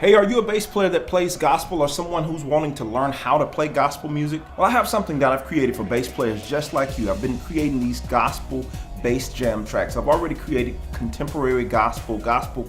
Hey, are you a bass player that plays gospel or someone who's wanting to learn how to play gospel music? Well, I have something that I've created for bass players just like you. I've been creating these gospel bass jam tracks. I've already created contemporary gospel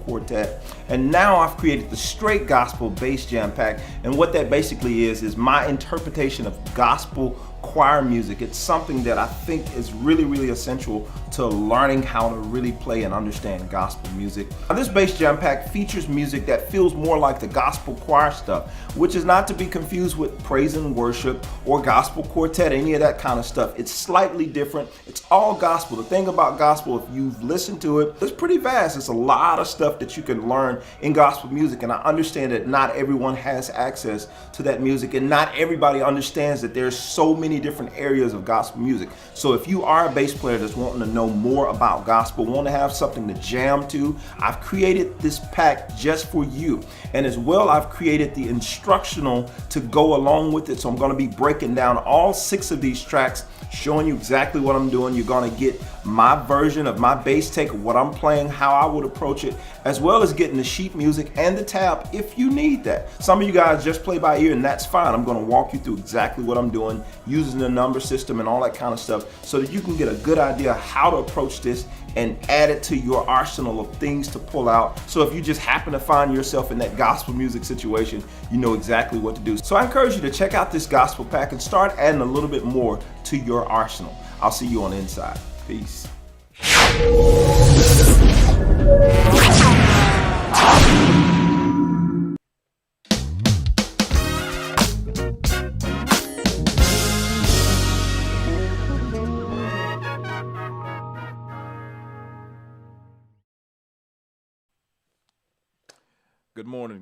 quartet, and now I've created the straight gospel bass jam pack. And what that basically is my interpretation of gospel choir music. It's something that I think is really essential to learning how to really play and understand gospel music. Now, this bass jam pack features music that feels more like the gospel choir stuff, which is not to be confused with praise and worship or gospel quartet, any of that kind of stuff. It's slightly different. It's all gospel. The thing about gospel, if you've listened to it, it's pretty vast. It's a lot of stuff that you can learn in gospel music, and I understand that not everyone has access to that music, and not everybody understands that there's so many different areas of gospel music. So if you are a bass player that's wanting to know more about gospel, want to have something to jam to, I've created this pack just for you. And as well, I've created the instructional to go along with it. So I'm going to be breaking down all 6 of these tracks, showing you exactly what I'm doing. You're going to get my version of my bass take of what I'm playing, how I would approach it, as well as getting the sheet music and the tab if you need that. Some of you guys just play by ear, and that's fine. I'm going to walk you through exactly what I'm doing using the number system and all that kind of stuff so that you can get a good idea how to approach this and add it to your arsenal of things to pull out. So if you just happen to find yourself in that gospel music situation, you know exactly what to do. So I encourage you to check out this gospel pack and start adding a little bit more to your arsenal. I'll see you on the inside. Peace.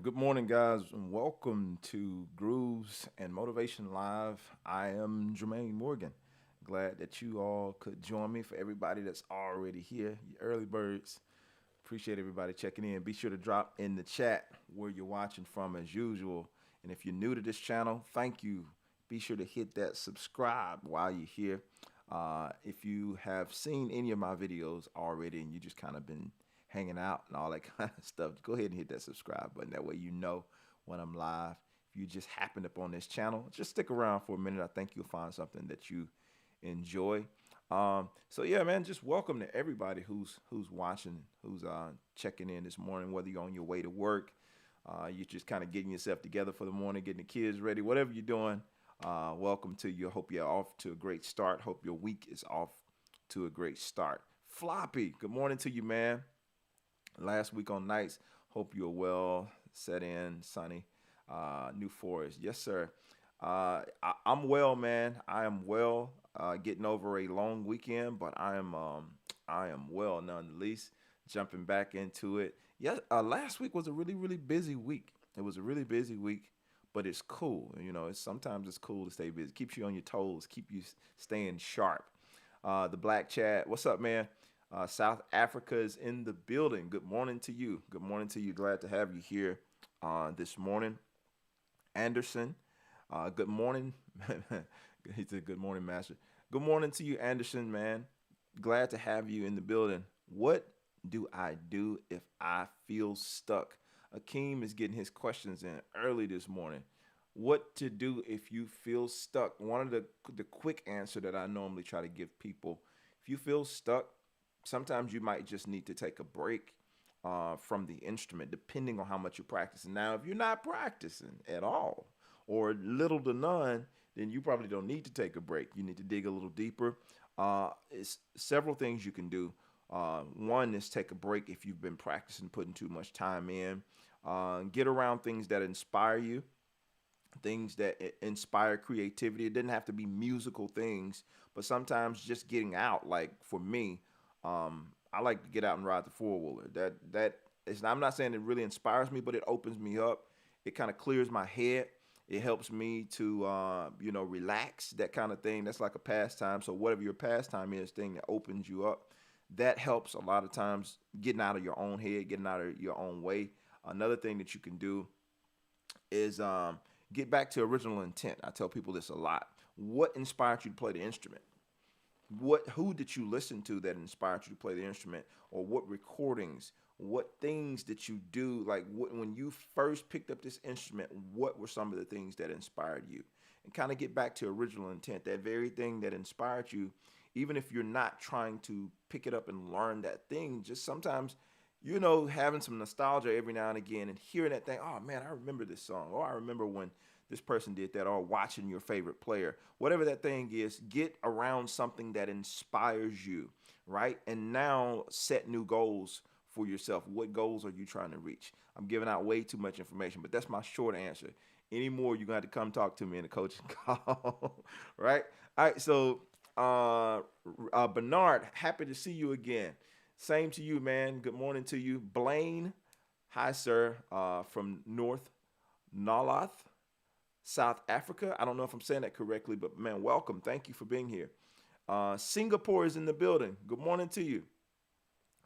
Good morning, guys, and welcome to Grooves and Motivation Live. I am Jermaine Morgan. Glad that you all could join me. For everybody that's already here, you early birds, appreciate everybody checking in. Be sure to drop in the chat where you're watching from as usual. And if you're new to this channel, thank you. Be sure to hit that subscribe while you're here. If you have seen any of my videos already and you just kind of been hanging out and all that kind of stuff, go ahead and hit that subscribe button. That way you know when I'm live. If you just happened upon this channel, just stick around for a minute. I think you'll find something that you enjoy. So yeah, man, just welcome to everybody who's watching, who's checking in this morning, whether you're on your way to work, you're just kind of getting yourself together for the morning, getting the kids ready, whatever you're doing. Welcome to you. Hope you're off to a great start. Hope your week is off to a great start. Floppy, good morning to you, man. Last week on nights, hope you're well, set in, sunny, New Forest. Yes, sir. I'm well, man. I am well, getting over a long weekend, but I am well nonetheless, jumping back into it. Yeah, last week was a really busy week. It was a really busy week, but it's cool. You know, sometimes it's cool to stay busy. Keeps you on your toes, keep you staying sharp. The Black Chat, what's up, man? South Africa is in the building. Good morning to you. Good morning to you. Glad to have you here this morning. Anderson, good morning. He said, good morning, Master. Good morning to you, Anderson, man. Glad to have you in the building. What do I do if I feel stuck? Akeem is getting his questions in early this morning. What to do if you feel stuck? One of the quick answer that I normally try to give people, if you feel stuck, sometimes you might just need to take a break from the instrument, depending on how much you're practicing. Now, if you're not practicing at all or little to none, then you probably don't need to take a break. You need to dig a little deeper. It's several things you can do. One is take a break if you've been practicing, putting too much time in. Get around things that inspire you, things that inspire creativity. It doesn't have to be musical things, but sometimes just getting out. Like for me, I like to get out and ride the four-wheeler. I'm not saying it really inspires me, but it opens me up. It kind of clears my head. It helps me to, relax, that kind of thing. That's like a pastime. So whatever your pastime is, thing that opens you up, that helps a lot of times getting out of your own head, getting out of your own way. Another thing that you can do is get back to original intent. I tell people this a lot. What inspired you to play the instrument? Who did you listen to that inspired you to play the instrument? Or what recordings what things did you do? Like when you first picked up this instrument, what were some of the things that inspired you? And kind of get back to original intent, that very thing that inspired you, even if you're not trying to pick it up and learn that thing, just sometimes, having some nostalgia every now and again and hearing that thing, oh man, I remember this song, or I remember when this person did that, or watching your favorite player, whatever that thing is, get around something that inspires you, right? And now set new goals for yourself. What goals are you trying to reach? I'm giving out way too much information, but that's my short answer. Any more, you're going to have to come talk to me in the coaching call, right? All right, so Bernard, happy to see you again. Same to you, man. Good morning to you. Blaine, hi, sir, from North Nalath, South Africa. I don't know if I'm saying that correctly, but man, welcome. Thank you for being here. Singapore is in the building. Good morning to you.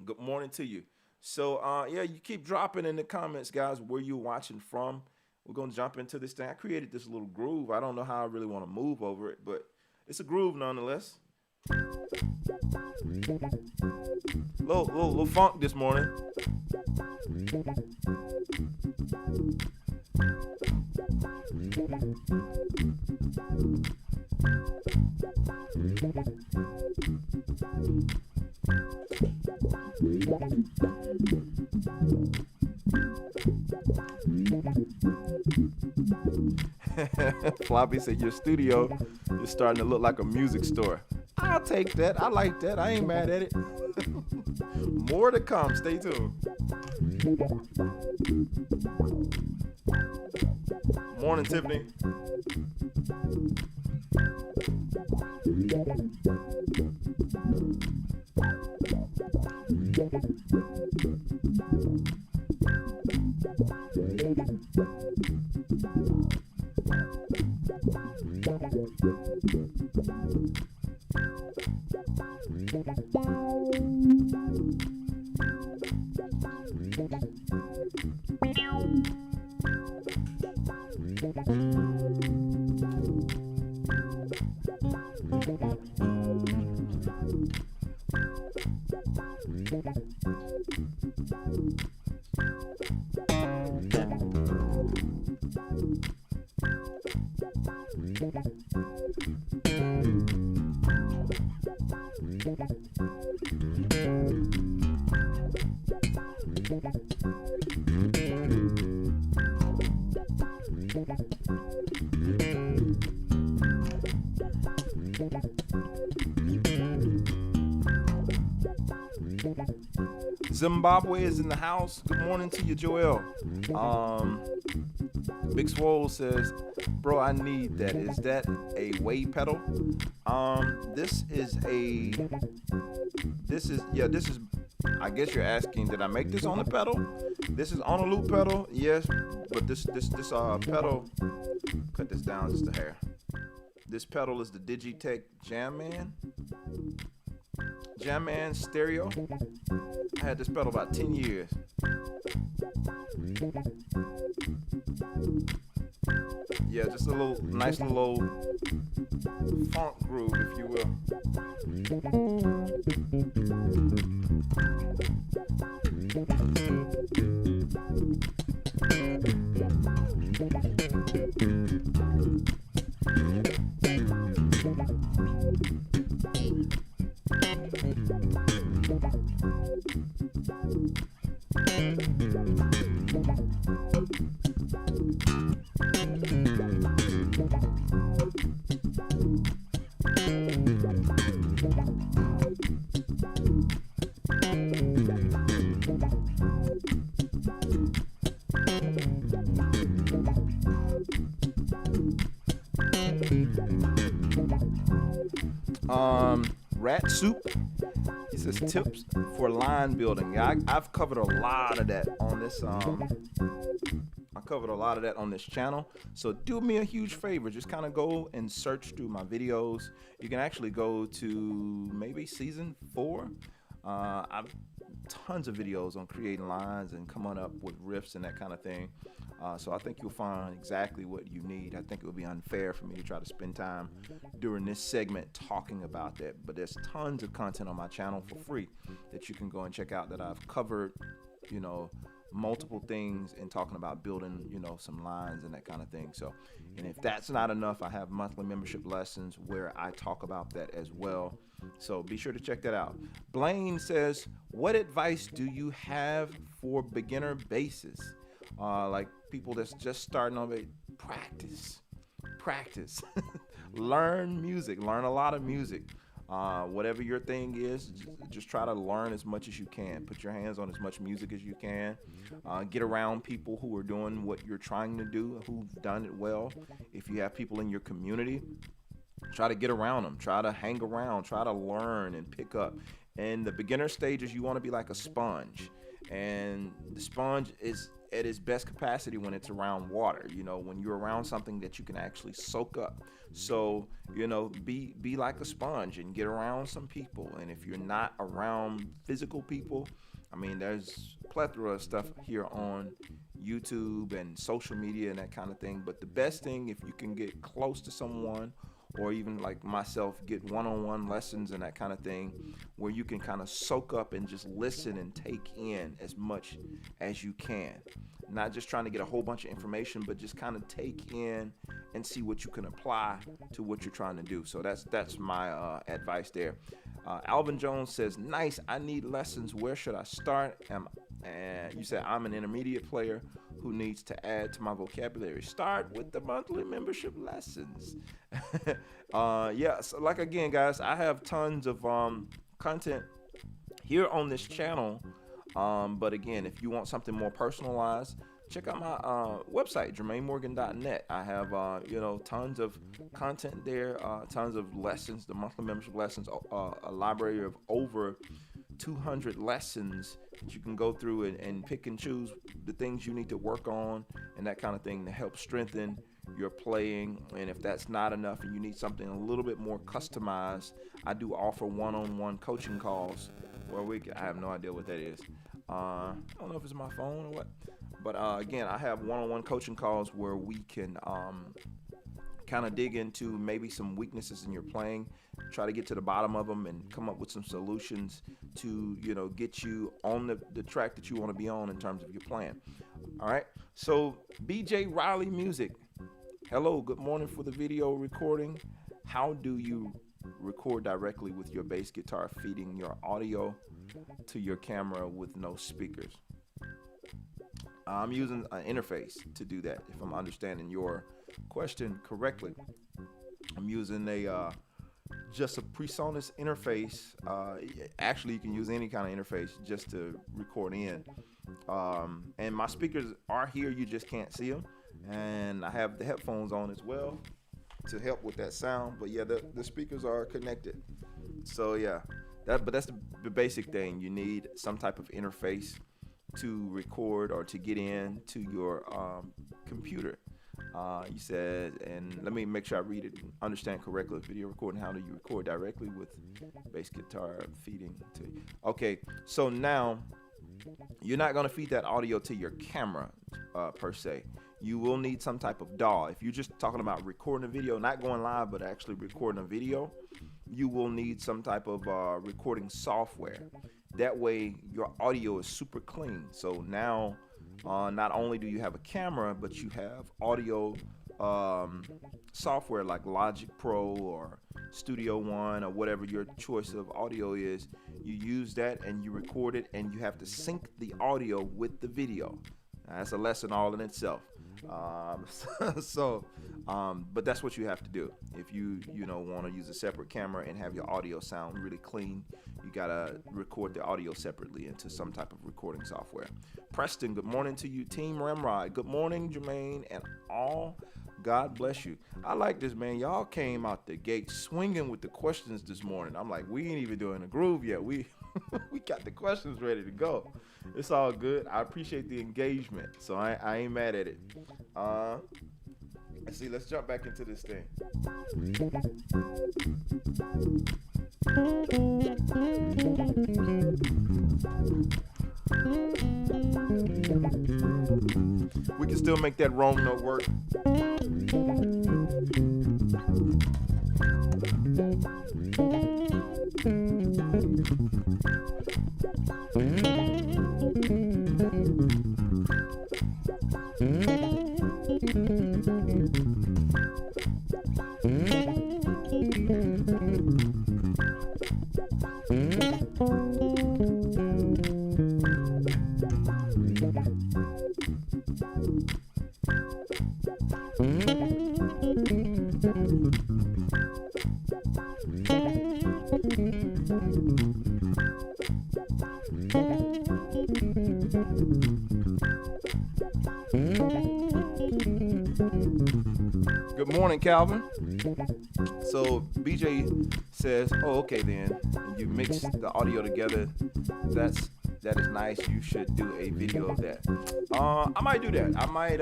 Good morning to you. So, yeah, you keep dropping in the comments, guys, where you're watching from. We're going to jump into this thing. I created this little groove. I don't know how I really want to move over it, but it's a groove nonetheless. Little funk this morning. Floppy said your studio is starting to look like a music store. I'll take that. I like that. I ain't mad at it. More to come. Stay tuned. Morning, Tiffany. Zimbabwe is in the house. Good morning to you, Joel. Big Swole says, bro, I need that. Is that a wave pedal? This is, I guess you're asking, did I make this on the pedal? This is on a loop pedal, yes, but this pedal, cut this down just a hair. This pedal is the Digitech Jamman Stereo. I had this pedal about 10 years. Yeah, just a little nice little funk groove, if you will. Rat Soup, he says tips for line building. Yeah, I've covered a lot of that on this channel. So do me a huge favor, just kind of go and search through my videos. You can actually go to maybe season 4. I've tons of videos on creating lines and coming up with riffs and that kind of thing. So I think you'll find exactly what you need. I think it would be unfair for me to try to spend time during this segment talking about that. But there's tons of content on my channel for free that you can go and check out that I've covered multiple things and talking about building, some lines and that kind of thing. So, and if that's not enough, I have monthly membership lessons where I talk about that as well. So be sure to check that out. Blaine says, what advice do you have for beginner basses? Like people that's just starting on it, practice, learn music, learn a lot of music. Whatever your thing is, just try to learn as much as you can. Put your hands on as much music as you can. Get around people who are doing what you're trying to do, who've done it well. If you have people in your community, try to get around them. Try to hang around. Try to learn and pick up. In the beginner stages, you want to be like a sponge. And the sponge is at its best capacity when it's around water, when you're around something that you can actually soak up. So, be like a sponge and get around some people. And if you're not around physical people, there's a plethora of stuff here on YouTube and social media and that kind of thing. But the best thing, if you can get close to someone, or even like myself, get one-on-one lessons and that kind of thing, where you can kind of soak up and just listen and take in as much as you can. Not just trying to get a whole bunch of information, but just kind of take in and see what you can apply to what you're trying to do. So that's my advice there. Alvin Jones says, nice, I need lessons. Where should I start? And you said, I'm an intermediate player who needs to add to my vocabulary. Start with the monthly membership lessons. So like again, guys, I have tons of content here on this channel. But again, if you want something more personalized, check out my website, jermainemorgan.net. I have tons of content there, tons of lessons, the monthly membership lessons, a library of over 200 lessons that you can go through and pick and choose the things you need to work on and that kind of thing to help strengthen your playing. And if that's not enough and you need something a little bit more customized, I do offer one-on-one coaching calls where I have no idea what that is. I don't know if it's my phone or what, but again, I have one-on-one coaching calls where we can kind of dig into maybe some weaknesses in your playing, try to get to the bottom of them and come up with some solutions to, get you on the track that you want to be on in terms of your playing. All right. So BJ Riley Music. Hello. Good morning for the video recording. How do you record directly with your bass guitar feeding your audio to your camera with no speakers? I'm using an interface to do that, if I'm understanding your question correctly. I'm using just a PreSonus interface. Actually, you can use any kind of interface just to record in. And my speakers are here, you just can't see them. And I have the headphones on as well to help with that sound. But yeah, the speakers are connected. So yeah, that's the basic thing. You need some type of interface to record or to get in to your computer. You said, and let me make sure I read it and understand correctly. Video recording, how do you record directly with bass guitar feeding to you? Okay, so now you're not going to feed that audio to your camera per se. You will need some type of DAW. If you're just talking about recording a video, not going live, but actually recording a video, you will need some type of recording software. That way your audio is super clean. So now not only do you have a camera, but you have audio software like Logic Pro or Studio One or whatever your choice of audio is. You use that and you record it, and you have to sync the audio with the video. Now, that's a lesson all in itself. But that's what you have to do. If you want to use a separate camera and have your audio sound really clean, you gotta record the audio separately into some type of recording software. Preston, good morning to you. Team Ramrod, good morning, Jermaine, and all. God bless you. I like this, man. Y'all came out the gate swinging with the questions this morning. I'm like, we ain't even doing a groove yet. We got the questions ready to go. It's all good. I appreciate the engagement, so I ain't mad at it. Let's see. Let's jump back into this thing. We can still make that wrong note work. Good morning, Calvin. So BJ says, "Oh, okay then. You mix the audio together. That is nice. You should do a video of that. I might do that. I might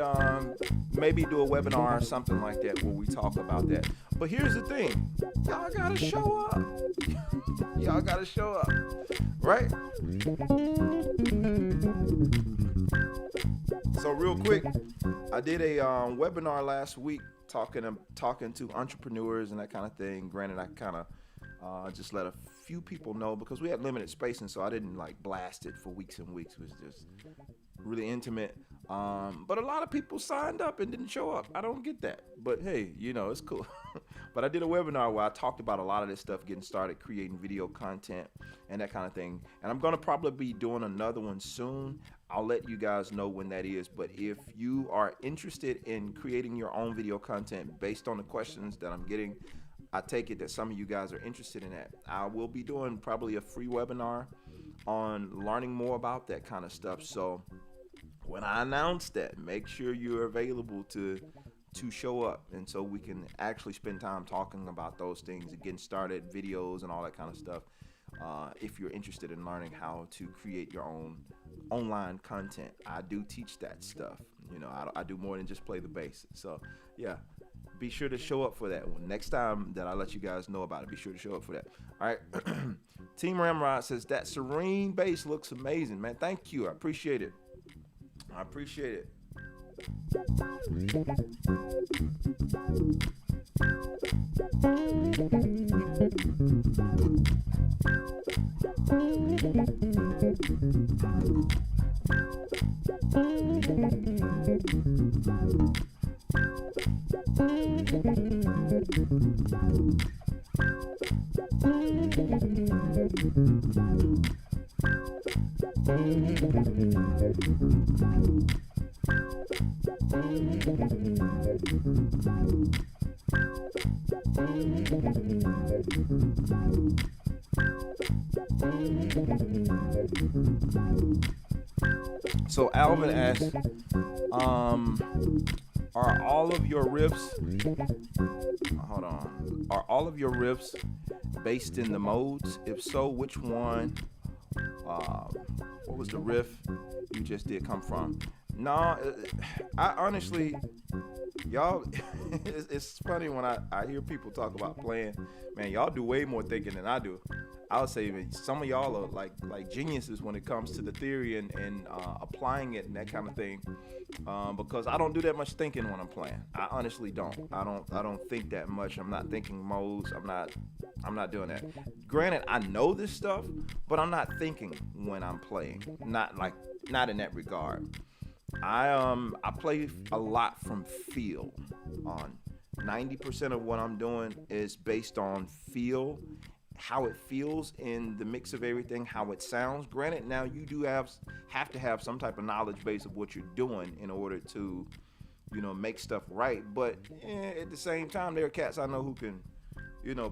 maybe do a webinar or something like that where we talk about that. But here's the thing, y'all gotta show up. Y'all gotta show up, right? So real quick, I did a webinar last week talking to entrepreneurs and that kind of thing. Granted, I kind of just let a few people know because we had limited spacing, so I didn't like blast it for weeks and weeks. It was just really intimate. But a lot of people signed up and didn't show up. I don't get that, but hey, it's cool. But I did a webinar where I talked about a lot of this stuff, getting started, creating video content and that kind of thing. And I'm gonna probably be doing another one soon. I'll let you guys know when that is. But if you are interested in creating your own video content based on the questions that I'm getting, I take it that some of you guys are interested in that. I will be doing probably a free webinar on learning more about that kind of stuff. So when I announce that, make sure you're available to show up, and so we can actually spend time talking about those things and getting started, videos and all that kind of stuff. If you're interested in learning how to create your own online content, I do teach that stuff. I do more than just play the bass. So yeah, be sure to show up for that one. Next time that I let you guys know about it, be sure to show up for that. All right. Team Ramrod says that serene bass looks amazing, man. Thank you. I appreciate it. So Alvin asks, are all of your riffs based in the modes? If so, which one? What was the riff you just did come from? No, I honestly, y'all, it's funny when I hear people talk about playing. Man, y'all do way more thinking than I do. I would say some of y'all are like geniuses when it comes to the theory and applying it and that kind of thing. Because I don't do that much thinking when I'm playing. I honestly don't. I don't think that much. I'm not thinking modes. I'm not doing that. Granted, I know this stuff, but I'm not thinking when I'm playing. Not in that regard. I play a lot from feel. On 90% of what I'm doing is based on feel, how it feels in the mix of everything, how it sounds. Granted, now you do have to have some type of knowledge base of what you're doing in order to, make stuff right. But at the same time, there are cats I know who can,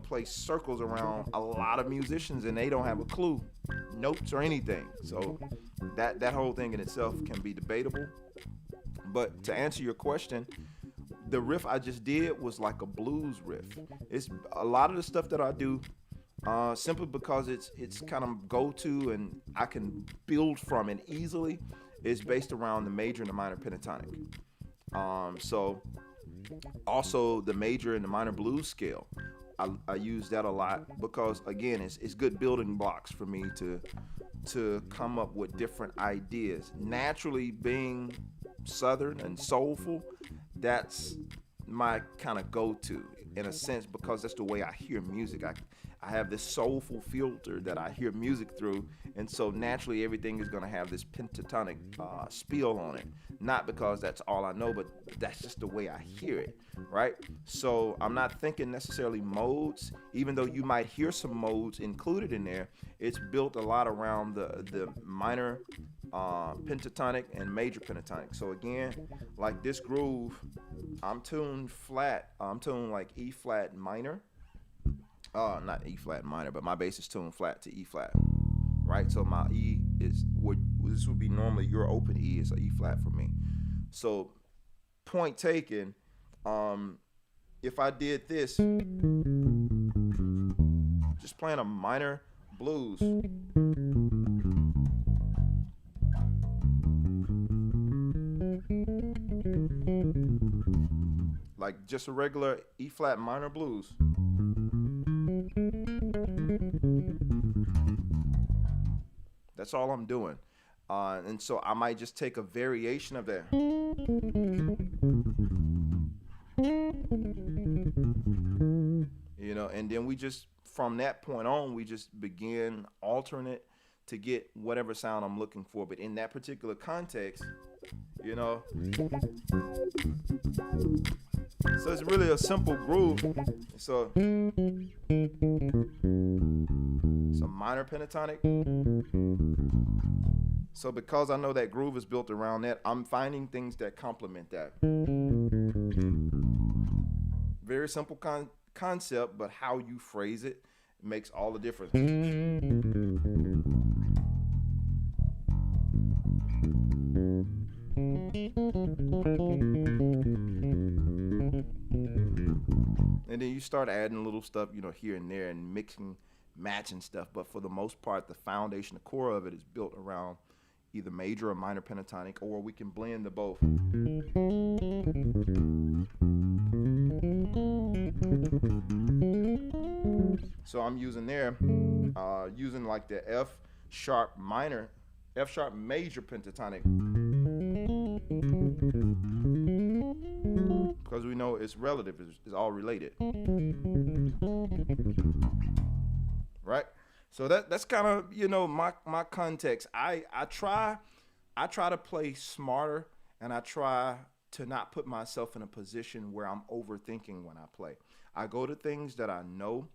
play circles around a lot of musicians and they don't have a clue, notes or anything. So that whole thing in itself can be debatable. But to answer your question, the riff I just did was like a blues riff. It's a lot of the stuff that I do, simply because it's kind of go-to and I can build from it easily, is based around the major and the minor pentatonic. So also the major and the minor blues scale, I use that a lot because again, it's good building blocks for me to come up with different ideas. Naturally, being Southern and soulful, that's my kind of go-to in a sense, because that's the way I hear music. I have this soulful filter that I hear music through, and so naturally everything is going to have this pentatonic spiel on it. Not because that's all I know, but that's just the way I hear it, right? So I'm not thinking necessarily modes, even though you might hear some modes included in there. It's built a lot around the minor pentatonic and major pentatonic. So again, like this groove, I'm tuned flat. I'm tuned like E flat minor. Not E flat minor, but my bass is tuned flat to E flat, right? So my E is this would be normally your open E is a E flat for me. So point taken, if I did this, just playing a minor blues, like just a regular E flat minor blues. That's all I'm doing. And so I might just take a variation of that. And then we just, from that point on, we just begin altering it to get whatever sound I'm looking for. But in that particular context, you know, so it's really a simple groove. So it's a minor pentatonic. So because I know that groove is built around that, I'm finding things that complement that. Very simple concept, but how you phrase it makes all the difference. And then you start adding little stuff, here and there, and mixing, matching stuff. But for the most part, the foundation, the core of it is built around either major or minor pentatonic, or we can blend the both. So I'm using there, using like the F sharp major pentatonic, because we know it's relative, it's all related, right? So that's kind of my context. I try to play smarter, and I try to not put myself in a position where I'm overthinking when I play. I go to things that I know,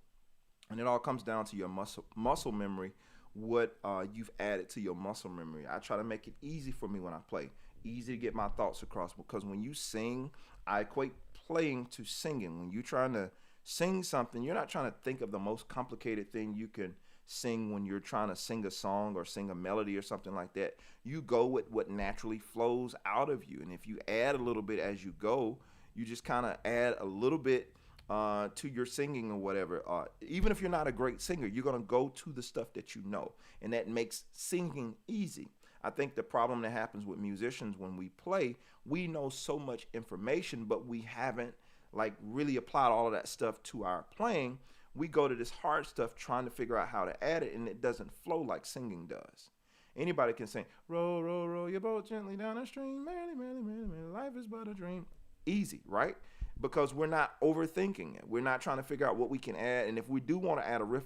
and it all comes down to your muscle memory, what you've added to your muscle memory. I try to make it easy for me when I play, easy to get my thoughts across, because when you sing, I equate playing to singing. When you're trying to sing something, you're not trying to think of the most complicated thing you can sing when you're trying to sing a song or sing a melody or something like that. You go with what naturally flows out of you, and if you add a little bit as you go, you just kind of add a little bit to your singing or whatever. Even if you're not a great singer, you're going to go to the stuff that you know, and that makes singing easy. I think the problem that happens with musicians when we play, we know so much information, but we haven't like really applied all of that stuff to our playing. We go to this hard stuff trying to figure out how to add it, and it doesn't flow like singing does. Anybody can sing, roll, roll, roll your boat gently down the stream, merrily, merrily, merrily, merrily, life is but a dream. Easy, right? Because we're not overthinking it. We're not trying to figure out what we can add. And if we do want to add a riff,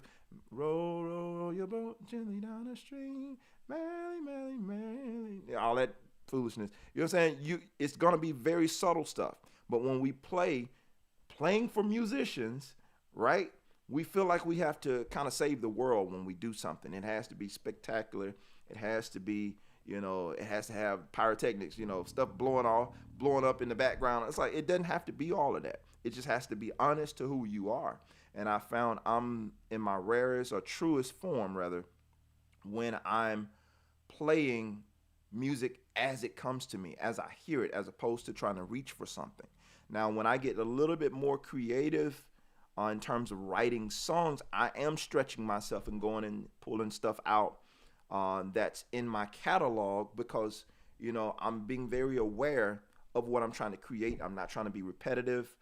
roll, roll, roll your boat gently down the stream, merrily, merrily, merrily, all that foolishness. You know what I'm saying? It's going to be very subtle stuff. But when we playing for musicians, right? We feel like we have to kind of save the world when we do something. It has to be spectacular. It has to be, it has to have pyrotechnics, stuff blowing up in the background. It's like, it doesn't have to be all of that. It just has to be honest to who you are. And I found I'm in my rarest or truest form, rather, when I'm playing music as it comes to me, as I hear it, as opposed to trying to reach for something. Now, when I get a little bit more creative in terms of writing songs, I am stretching myself and going and pulling stuff out that's in my catalog, because I'm being very aware of what I'm trying to create. I'm not trying to be repetitive,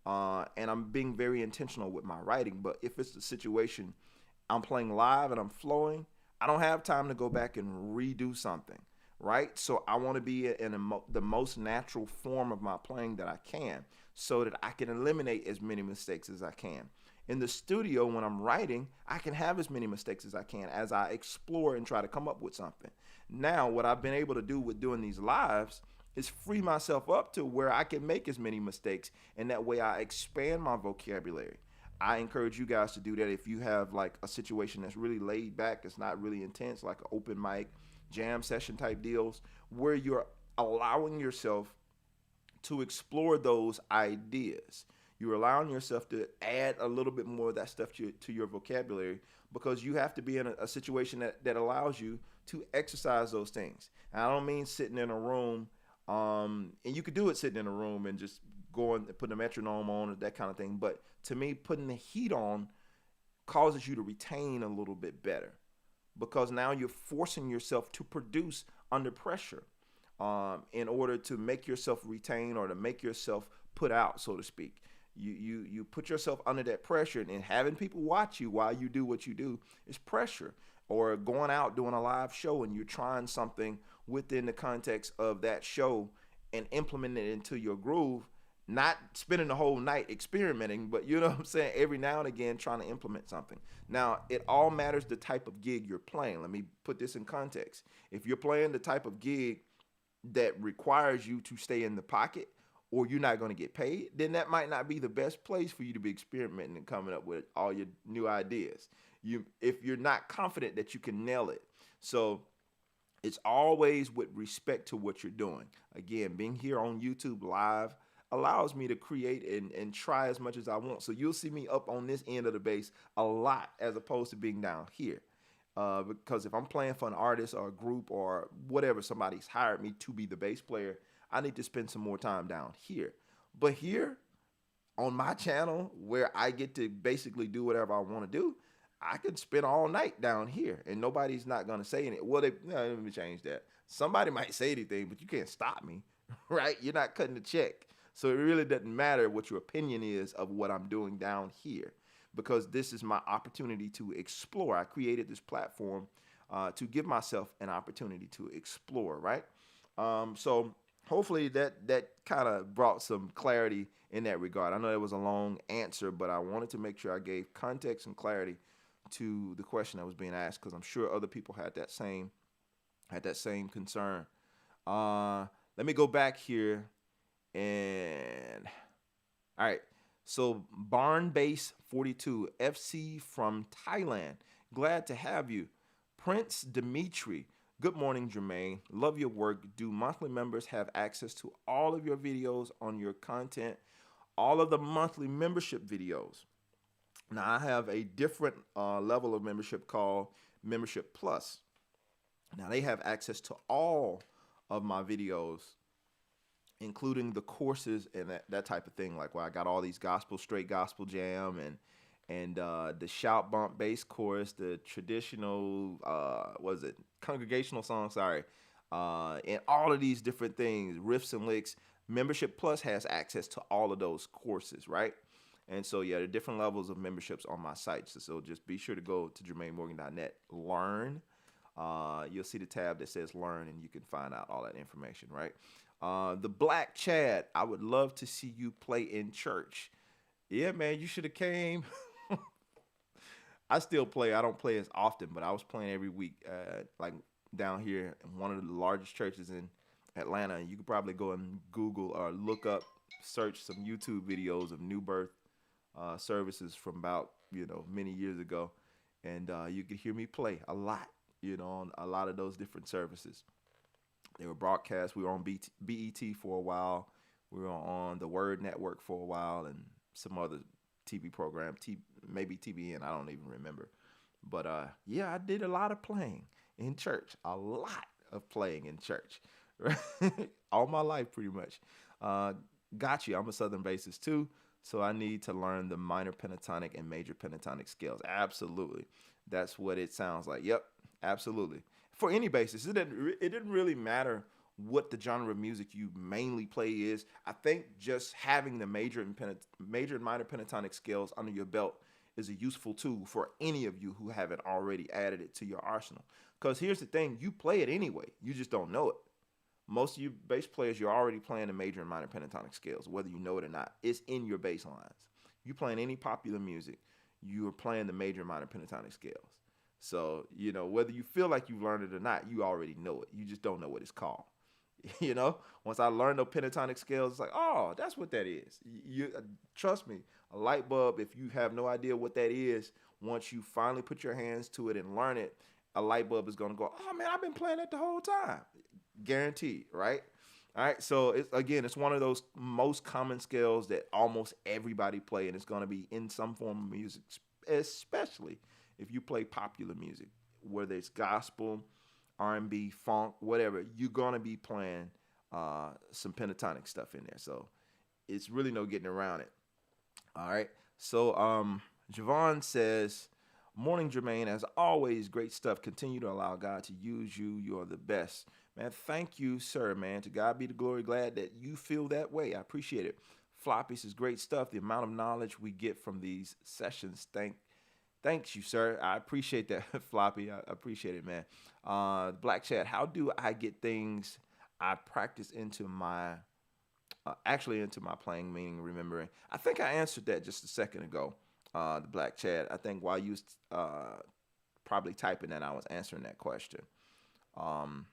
and I'm being very intentional with my writing. But if it's the situation I'm playing live and I'm flowing, I don't have time to go back and redo something, right? So I want to be in the most natural form of my playing that I can, so that I can eliminate as many mistakes as I can. In the studio, when I'm writing, I can have as many mistakes as I can as I explore and try to come up with something. Now, what I've been able to do with doing these lives is free myself up to where I can make as many mistakes, and that way I expand my vocabulary. I encourage you guys to do that. If you have like a situation that's really laid back, it's not really intense, like an open mic, jam session type deals, where you're allowing yourself to explore those ideas. You're allowing yourself to add a little bit more of that stuff to your vocabulary, because you have to be in a situation that allows you to exercise those things. And I don't mean sitting in a room, and you could do it sitting in a room and just going and putting a metronome on, that kind of thing. But to me, putting the heat on causes you to retain a little bit better, because now you're forcing yourself to produce under pressure, in order to make yourself retain or to make yourself put out, so to speak. You put yourself under that pressure, and having people watch you while you do what you do is pressure. Or going out doing a live show and you're trying something within the context of that show and implementing it into your groove, not spending the whole night experimenting, but you know what I'm saying, every now and again trying to implement something. Now, it all matters the type of gig you're playing. Let me put this in context. If you're playing the type of gig that requires you to stay in the pocket, or you're not going to get paid, then that might not be the best place for you to be experimenting and coming up with all your new ideas. If you're not confident that you can nail it. So it's always with respect to what you're doing. Again, being here on YouTube live allows me to create and try as much as I want. So you'll see me up on this end of the bass a lot as opposed to being down here. Because if I'm playing for an artist or a group or whatever, somebody's hired me to be the bass player, I need to spend some more time down here. But here on my channel, where I get to basically do whatever I want to do, I could spend all night down here and nobody's not going to say anything. Well, let me change that. Somebody might say anything, but you can't stop me, right? You're not cutting the check. So it really doesn't matter what your opinion is of what I'm doing down here, because this is my opportunity to explore. I created this platform to give myself an opportunity to explore, right? So hopefully that kind of brought some clarity in that regard. I know it was a long answer, but I wanted to make sure I gave context and clarity to the question that was being asked, because I'm sure other people had that same concern. Let me go back here and all right. So Barn Base 42 FC from Thailand. Glad to have you. Prince Dimitri. Good morning, Jermaine. Love your work. Do monthly members have access to all of your videos on your content? All of the monthly membership videos. Now, I have a different level of membership called Membership Plus. Now, they have access to all of my videos, including the courses and that type of thing. Like where I got all these straight gospel jam and the shout bump bass course, the traditional, congregational song, and all of these different things, riffs and licks. Membership Plus has access to all of those courses, right? And so, yeah, there are different levels of memberships on my site. So just be sure to go to jermaine.morgan.net, learn. You'll see the tab that says learn, and you can find out all that information, right? The Black Chad, I would love to see you play in church. Yeah, man, you should have came. I still play. I don't play as often, but I was playing every week, like down here in one of the largest churches in Atlanta. You could probably go and Google or look up, search some YouTube videos of New Birth services from about, many years ago. And you could hear me play a lot, on a lot of those different services. They were broadcast. We were on BET for a while. We were on the Word Network for a while and some other TV program, maybe TBN. I don't even remember. But yeah, I did a lot of playing in church, a lot of playing in church, right? All my life pretty much. Got you. I'm a Southern bassist too, so I need to learn the minor pentatonic and major pentatonic scales. Absolutely. That's what it sounds like. Yep, absolutely. For any bassist, it didn't really matter what the genre of music you mainly play is. I think just having the major and minor pentatonic scales under your belt is a useful tool for any of you who haven't already added it to your arsenal. Because here's the thing, you play it anyway. You just don't know it. Most of you bass players, you're already playing the major and minor pentatonic scales, whether you know it or not. It's in your bass lines. You playing any popular music, you are playing the major and minor pentatonic scales. So, whether you feel like you've learned it or not, you already know it. You just don't know what it's called. Once I learned the pentatonic scales, it's like, oh, that's what that is. You trust me, a light bulb, if you have no idea what that is, once you finally put your hands to it and learn it, a light bulb is going to go, oh, man, I've been playing that the whole time. Guaranteed, right? All right, so it's one of those most common scales that almost everybody play, and it's going to be in some form of music, especially if you play popular music, whether it's gospel, R&B, funk, whatever, you're going to be playing some pentatonic stuff in there. So it's really no getting around it. All right. So Javon says, "Morning, Jermaine. As always, great stuff. Continue to allow God to use you. You are the best, man. Thank you, sir. Man, to God be the glory. Glad that you feel that way. I appreciate it. Floppies is great stuff. The amount of knowledge we get from these sessions. Thanks you, sir. I appreciate that, Floppy. I appreciate it, man. Black Chat. How do I get things I practice into my actually into my playing, meaning remembering? I think I answered that just a second ago. The Black Chat. I think while you probably typing that, I was answering that question. Um,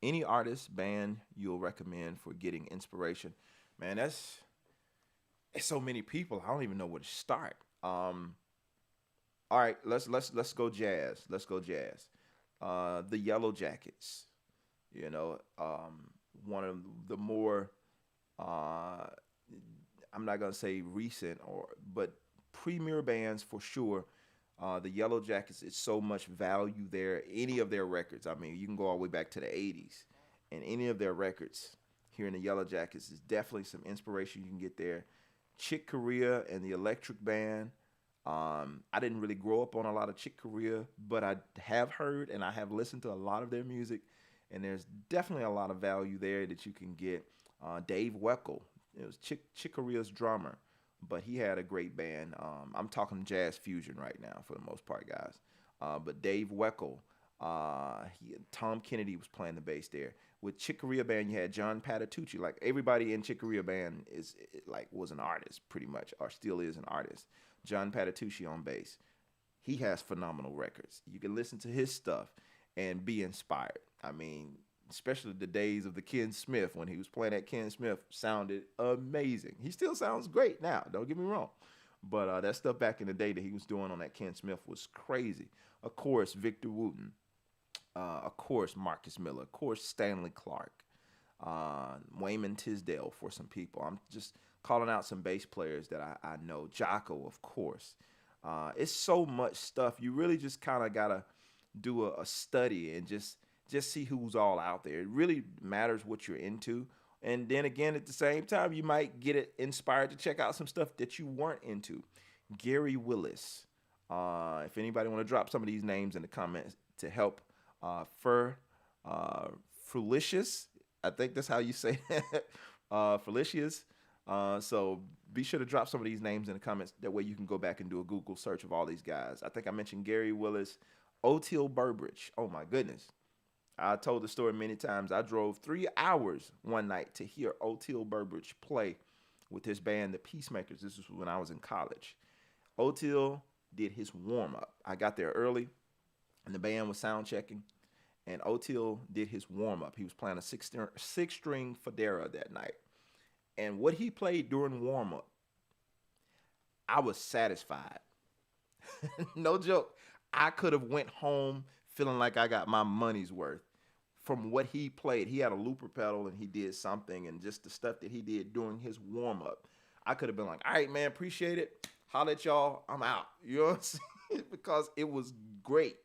any artist, band you'll recommend for getting inspiration? Man, that's it's so many people. I don't even know where to start. All right, let's go jazz. Let's go jazz. The Yellow Jackets. You know, one of the more uh, I'm not gonna say recent but premier bands for sure. The Yellow Jackets, it's so much value there. Any of their records, I mean, you can go all the way back to the '80s, and any of their records here in the Yellow Jackets is definitely some inspiration you can get there. Chick Corea and the Electric Band. I didn't really grow up on a lot of Chick Corea, but I have heard and I have listened to a lot of their music, and there's definitely a lot of value there that you can get. Dave Weckl, it was Chick Corea's drummer, but he had a great band. I'm talking jazz fusion right now for the most part, guys. But Dave Weckl, Tom Kennedy was playing the bass there. With Chick Corea band, you had John Patitucci. Like everybody in Chick Corea band like was an artist pretty much, or still is an artist. John Patitucci on bass. He has phenomenal records. You can listen to his stuff and be inspired. I mean, especially the days of the Ken Smith when he was playing at Ken Smith sounded amazing. He still sounds great now. Don't get me wrong. But that stuff back in the day that he was doing on that Ken Smith was crazy. Of course, Victor Wooten. Of course, Marcus Miller. Of course, Stanley Clark. Wayman Tisdale for some people. I'm just calling out some bass players that I know. Jocko, of course. It's so much stuff. You really just kind of gotta do a study and just see who's all out there. It really matters what you're into. And then again, at the same time, you might get it inspired to check out some stuff that you weren't into. Gary Willis. If anybody want to drop some of these names in the comments to help, Felicious. I think that's how you say it. Felicious. So be sure to drop some of these names in the comments. That way you can go back and do a Google search of all these guys. I think I mentioned Gary Willis, Oteil Burbridge. Oh my goodness. I told the story many times. I drove 3 hours one night to hear Oteil Burbridge play with his band, the Peacemakers. This was when I was in college. Oteil did his warm up. I got there early, and the band was sound checking, and Oteil did his warm up. He was playing a six string Federa that night, and what he played during warm up, I was satisfied. No joke. I could have went home feeling like I got my money's worth from what he played. He had a looper pedal and he did something, and just the stuff that he did during his warm up. I could have been like, all right, man, appreciate it. Holla at y'all. I'm out. You know what I'm saying? Because it was great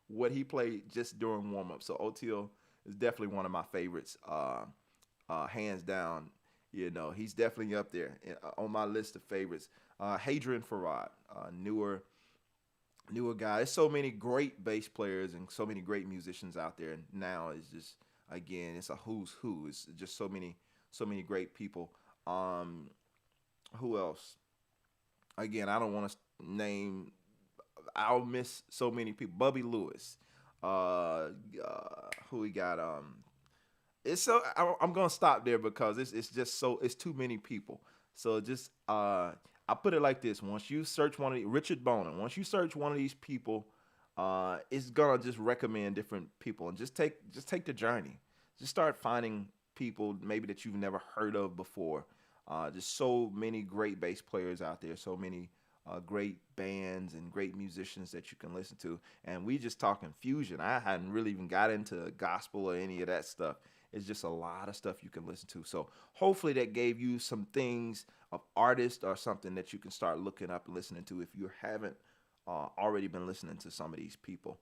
what he played just during warm up. So Oteil is definitely one of my favorites. Hands down. You know, he's definitely up there on my list of favorites. Hadrian Farad, newer guy. There's so many great bass players and so many great musicians out there now. It's just, again, it's a who's who. It's just so many great people. Who else? Again, I don't want to name. I'll miss so many people. Bubby Lewis. Who we got? It's so I'm gonna stop there because it's just so it's too many people. So just I put it like this: once you search one of Richard Bonin, once you search one of these people, it's gonna just recommend different people, and just take the journey. Just start finding people maybe that you've never heard of before. Just so many great bass players out there, so many great bands and great musicians that you can listen to. And we just talking fusion. I hadn't really even got into gospel or any of that stuff. It's just a lot of stuff you can listen to. So hopefully that gave you some things of artists or something that you can start looking up and listening to if you haven't already been listening to some of these people.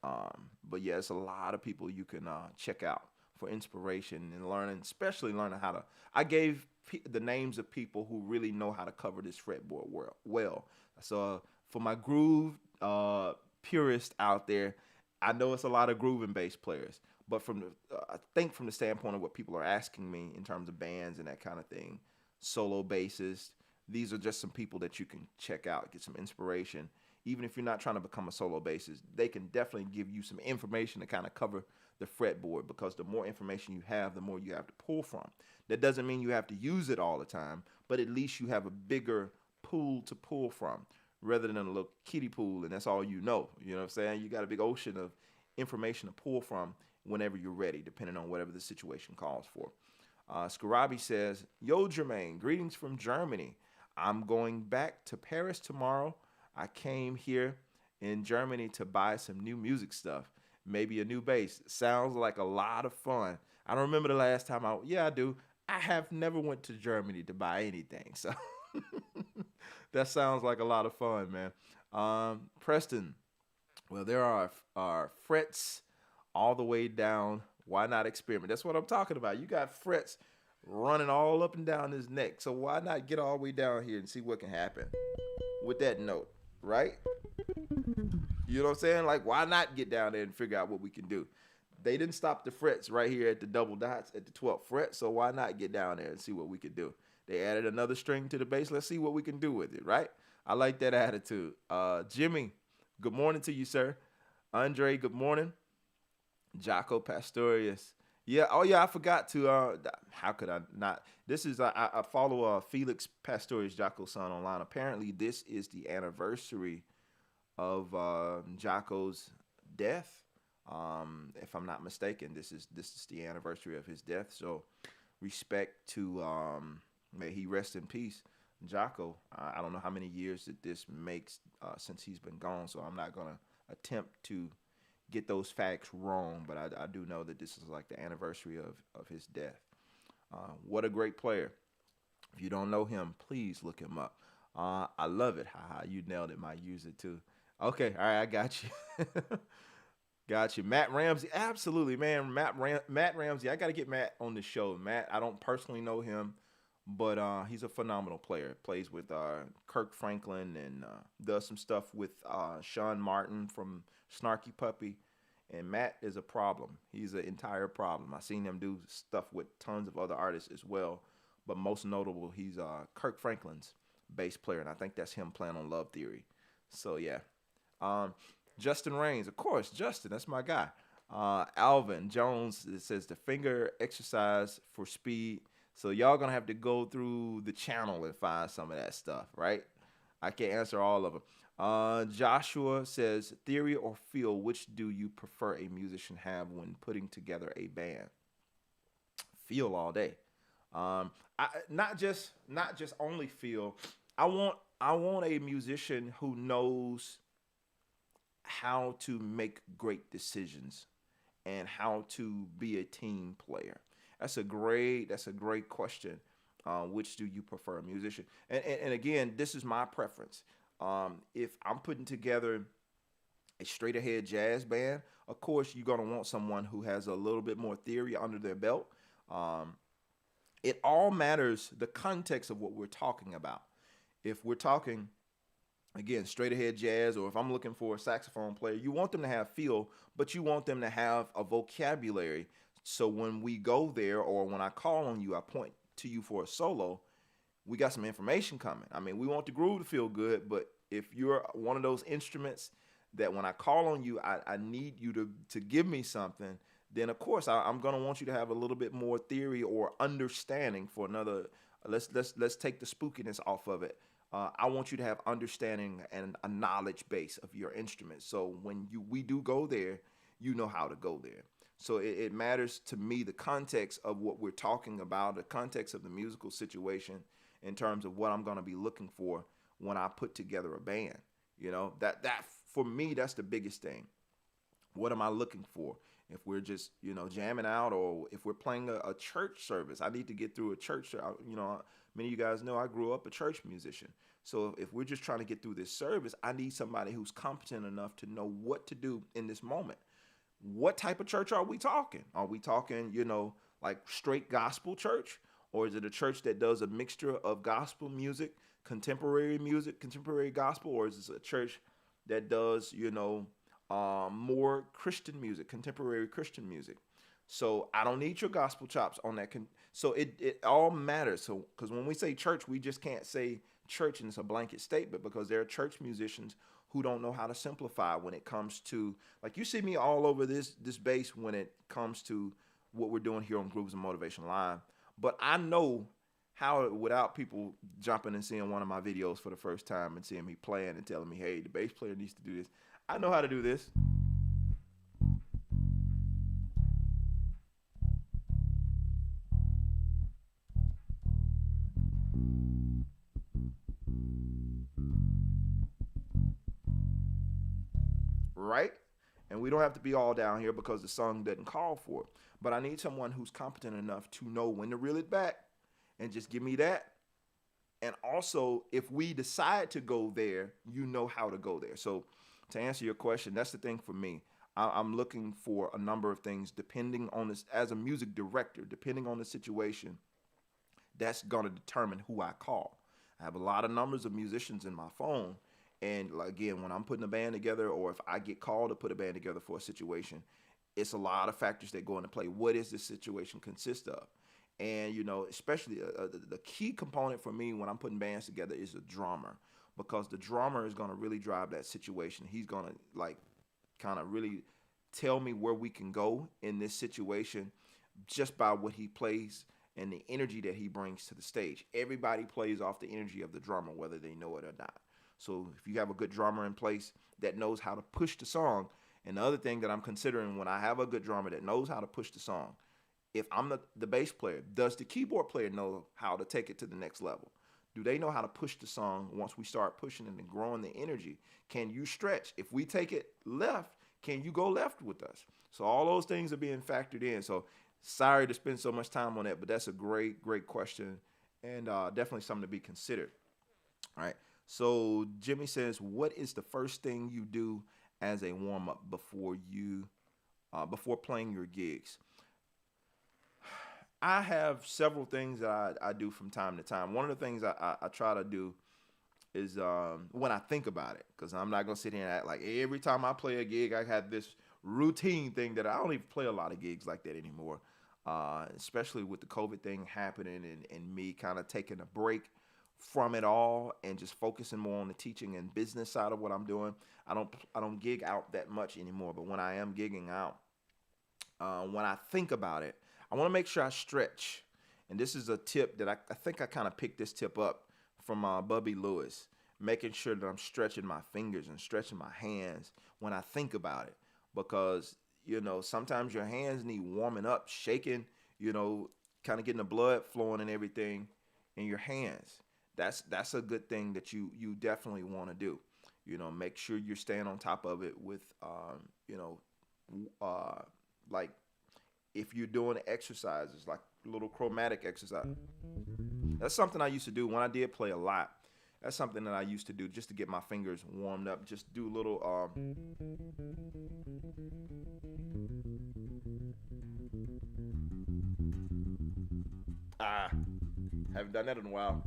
But yeah, it's a lot of people you can check out. for inspiration and learning, especially learning how to. I gave the names of people who really know how to cover this fretboard well. So for my groove purist out there, I know it's a lot of groove and bass players, but from the, I think from the standpoint of what people are asking me in terms of bands and that kind of thing, solo bassists, these are just some people that you can check out, get some inspiration. Even if you're not trying to become a solo bassist, they can definitely give you some information to kind of cover the fretboard, because the more information you have, the more you have to pull from. That doesn't mean you have to use it all the time, but at least you have a bigger pool to pull from rather than a little kiddie pool and that's all you know. You know what I'm saying? You got a big ocean of information to pull from whenever you're ready, depending on whatever the situation calls for. Skarabi says, Yo, Jermaine, greetings from Germany. I'm going back to Paris tomorrow. I came here in Germany to buy some new music stuff, maybe a new bass. Sounds like a lot of fun. I don't remember the last time yeah, I do. I have never went to Germany to buy anything. So that sounds like a lot of fun, man. Preston, well, there are frets all the way down. Why not experiment? That's what I'm talking about. You got frets running all up and down his neck. So why not get all the way down here and see what can happen with that note, right? You know what I'm saying? Like, why not get down there and figure out what we can do? They didn't stop the frets right here at the double dots at the 12th fret, so why not get down there and see what we could do? They added another string to the bass. Let's see what we can do with it, right? I like that attitude. Jimmy, good morning to you, sir. Andre, good morning. Jaco Pastorius. Yeah, oh yeah, I forgot to, how could I not? This is, I follow Felix Pastorius, Jaco's son, online. Apparently, this is the anniversary of Jaco's death. If I'm not mistaken, this is the anniversary of his death. So respect to, may he rest in peace, Jaco. I don't know how many years that this makes since he's been gone, so I'm not gonna attempt to get those facts wrong, but I do know that this is like the anniversary of his death. What a great player. If you don't know him, please look him up. I love it. Haha, you nailed it, my user too. Okay, all right, I got you. Got you. Matt Ramsey, absolutely, man. Matt Ramsey, I got to get Matt on the show. Matt, I don't personally know him, but he's a phenomenal player. Plays with Kirk Franklin and does some stuff with Sean Martin from Snarky Puppy. And Matt is a problem. He's an entire problem. I've seen him do stuff with tons of other artists as well, but most notable, he's Kirk Franklin's bass player, and I think that's him playing on Love Theory. So, yeah. Justin Raines, of course, Justin, that's my guy. Alvin Jones, it says the finger exercise for speed. So y'all gonna have to go through the channel and find some of that stuff, right? I can't answer all of them. Joshua says, theory or feel, which do you prefer a musician have when putting together a band? Feel all day. Not just only feel. I want a musician who knows how to make great decisions and how to be a team player. That's a great question. Which do you prefer, a musician? And again, this is my preference. If I'm putting together a straight ahead jazz band, of course you're gonna want someone who has a little bit more theory under their belt. It all matters the context of what we're talking about. If we're talking, again, straight ahead jazz, or if I'm looking for a saxophone player, you want them to have feel, but you want them to have a vocabulary. So when we go there, or when I call on you, I point to you for a solo, we got some information coming. I mean, we want the groove to feel good, but if you're one of those instruments that when I call on you, I need you to give me something, then of course I'm gonna want you to have a little bit more theory or understanding for another. Let's take the spookiness off of it. I want you to have understanding and a knowledge base of your instrument. So when we do go there, you know how to go there. So it matters to me the context of what we're talking about, the context of the musical situation in terms of what I'm going to be looking for when I put together a band. You know, that for me, that's the biggest thing. What am I looking for? If we're just, jamming out, or if we're playing a church service, I need to get through a church. Many of you guys know I grew up a church musician. So if we're just trying to get through this service, I need somebody who's competent enough to know what to do in this moment. what type of church are we talking? Are we talking, like straight gospel church? Or is it a church that does a mixture of gospel music, contemporary gospel? Or is it a church that does, more Christian music, contemporary Christian music? So I don't need your gospel chops on that. So it all matters. So because when we say church, we just can't say church and it's a blanket statement, because there are church musicians who don't know how to simplify when it comes to, like, you see me all over this base when it comes to what we're doing here on Grooves and Motivation Live. But I know how, without people jumping and seeing one of my videos for the first time and seeing me playing and telling me, hey, the bass player needs to do this. I know how to do this. Right? And we don't have to be all down here because the song doesn't call for it. But I need someone who's competent enough to know when to reel it back and just give me that. And also, if we decide to go there, you know how to go there. So, to answer your question, that's the thing for me. I'm looking for a number of things depending on this, as a music director, depending on the situation, that's going to determine who I call. I have a lot of numbers of musicians in my phone. And like, again, when I'm putting a band together, or if I get called to put a band together for a situation, it's a lot of factors that go into play. What does this situation consist of? And, especially the key component for me when I'm putting bands together is a drummer, because the drummer is going to really drive that situation. He's going to, like, kind of really tell me where we can go in this situation just by what he plays and the energy that he brings to the stage. Everybody plays off the energy of the drummer, whether they know it or not. So if you have a good drummer in place that knows how to push the song, and the other thing that I'm considering when I have a good drummer that knows how to push the song, if I'm the bass player, does the keyboard player know how to take it to the next level? Do they know how to push the song once we start pushing it and growing the energy? Can you stretch? If we take it left, can you go left with us? So all those things are being factored in. So sorry to spend so much time on that, but that's a great, great question, and definitely something to be considered. All right. So Jimmy says, what is the first thing you do as a warm up before playing your gigs? I have several things that I do from time to time. One of the things I try to do is when I think about it, because I'm not gonna sit here and act like every time I play a gig I have this routine thing that I don't even play a lot of gigs like that anymore. Especially with the COVID thing happening, and me kind of taking a break from it all and just focusing more on the teaching and business side of what I'm doing. I don't gig out that much anymore. But when I am gigging out, when I think about it, I want to make sure I stretch. And this is a tip that I think I kind of picked this tip up from Bubby Lewis, making sure that I'm stretching my fingers and stretching my hands when I think about it. Because, sometimes your hands need warming up, shaking, kind of getting the blood flowing and everything in your hands. That's a good thing that you definitely want to do. Make sure you're staying on top of it with, like, if you're doing exercises, like little chromatic exercise. That's something I used to do when I did play a lot. That's something that I used to do just to get my fingers warmed up. Just do little, haven't done that in a while.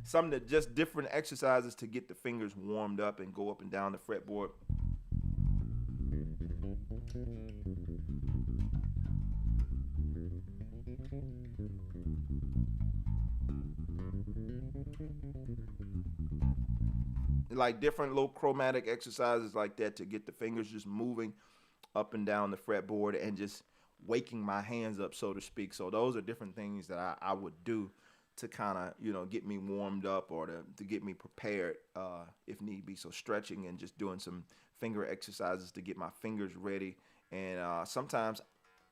Something that just different exercises to get the fingers warmed up and go up and down the fretboard. Like different little chromatic exercises like that to get the fingers just moving up and down the fretboard and just waking my hands up, so to speak. So those are different things that I would do to kind of, get me warmed up, or to get me prepared if need be. So stretching and just doing some finger exercises to get my fingers ready. And sometimes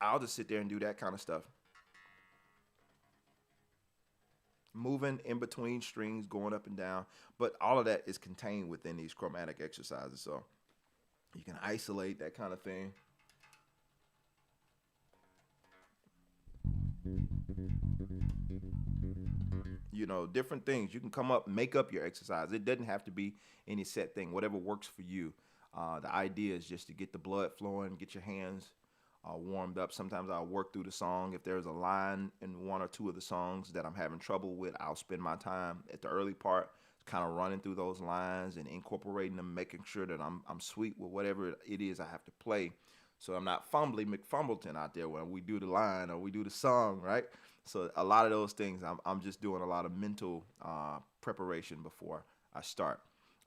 I'll just sit there and do that kind of stuff. Moving in between strings, going up and down. But all of that is contained within these chromatic exercises. So you can isolate that kind of thing. Different things. You can make up your exercise. It doesn't have to be any set thing, whatever works for you. The idea is just to get the blood flowing, get your hands warmed up. Sometimes I'll work through the song. If there's a line in one or two of the songs that I'm having trouble with, I'll spend my time at the early part kind of running through those lines and incorporating them, making sure that I'm sweet with whatever it is I have to play. So I'm not fumbling McFumbleton out there when we do the line or we do the song, right? So a lot of those things, I'm just doing a lot of mental preparation before I start.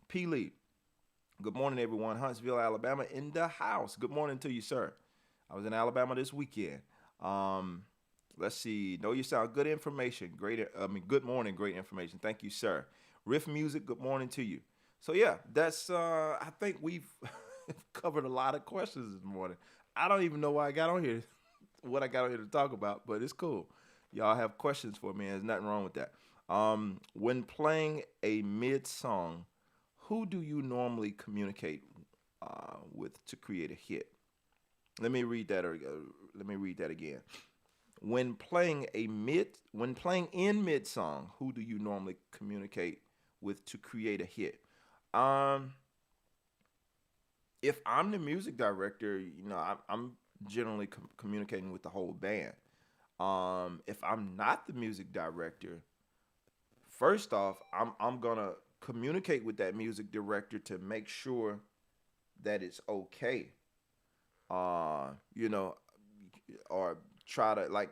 P. Lee, good morning, everyone. Huntsville, Alabama, in the house. Good morning to you, sir. I was in Alabama this weekend. Um, let's see. Know you sound good information. Good morning, great information. Thank you, sir. Riff Music, good morning to you. So yeah, that's I think we've covered a lot of questions this morning. I don't even know why I got on here, what I got on here to talk about, but it's cool. Y'all have questions for me, and there's nothing wrong with that. When playing a mid song, who do you normally communicate with to create a hit? Let me read that. Let me read that again. When playing in mid song, who do you normally communicate with to create a hit? Um, if I'm the music director, I'm generally communicating with the whole band. If I'm not the music director, first off, I'm gonna communicate with that music director to make sure that it's okay. Uh, you know, or try to like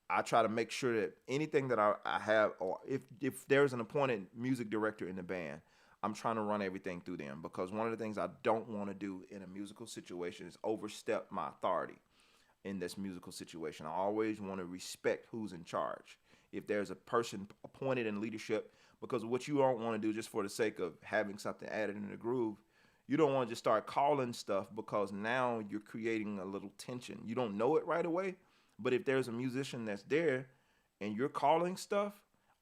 I try to make sure that anything that I have, or if there's an appointed music director in the band, I'm trying to run everything through them, because one of the things I don't want to do in a musical situation is overstep my authority in this musical situation. I always want to respect who's in charge. If there's a person appointed in leadership, because what you don't want to do just for the sake of having something added in the groove, you don't want to just start calling stuff, because now you're creating a little tension. You don't know it right away, but if there's a musician that's there and you're calling stuff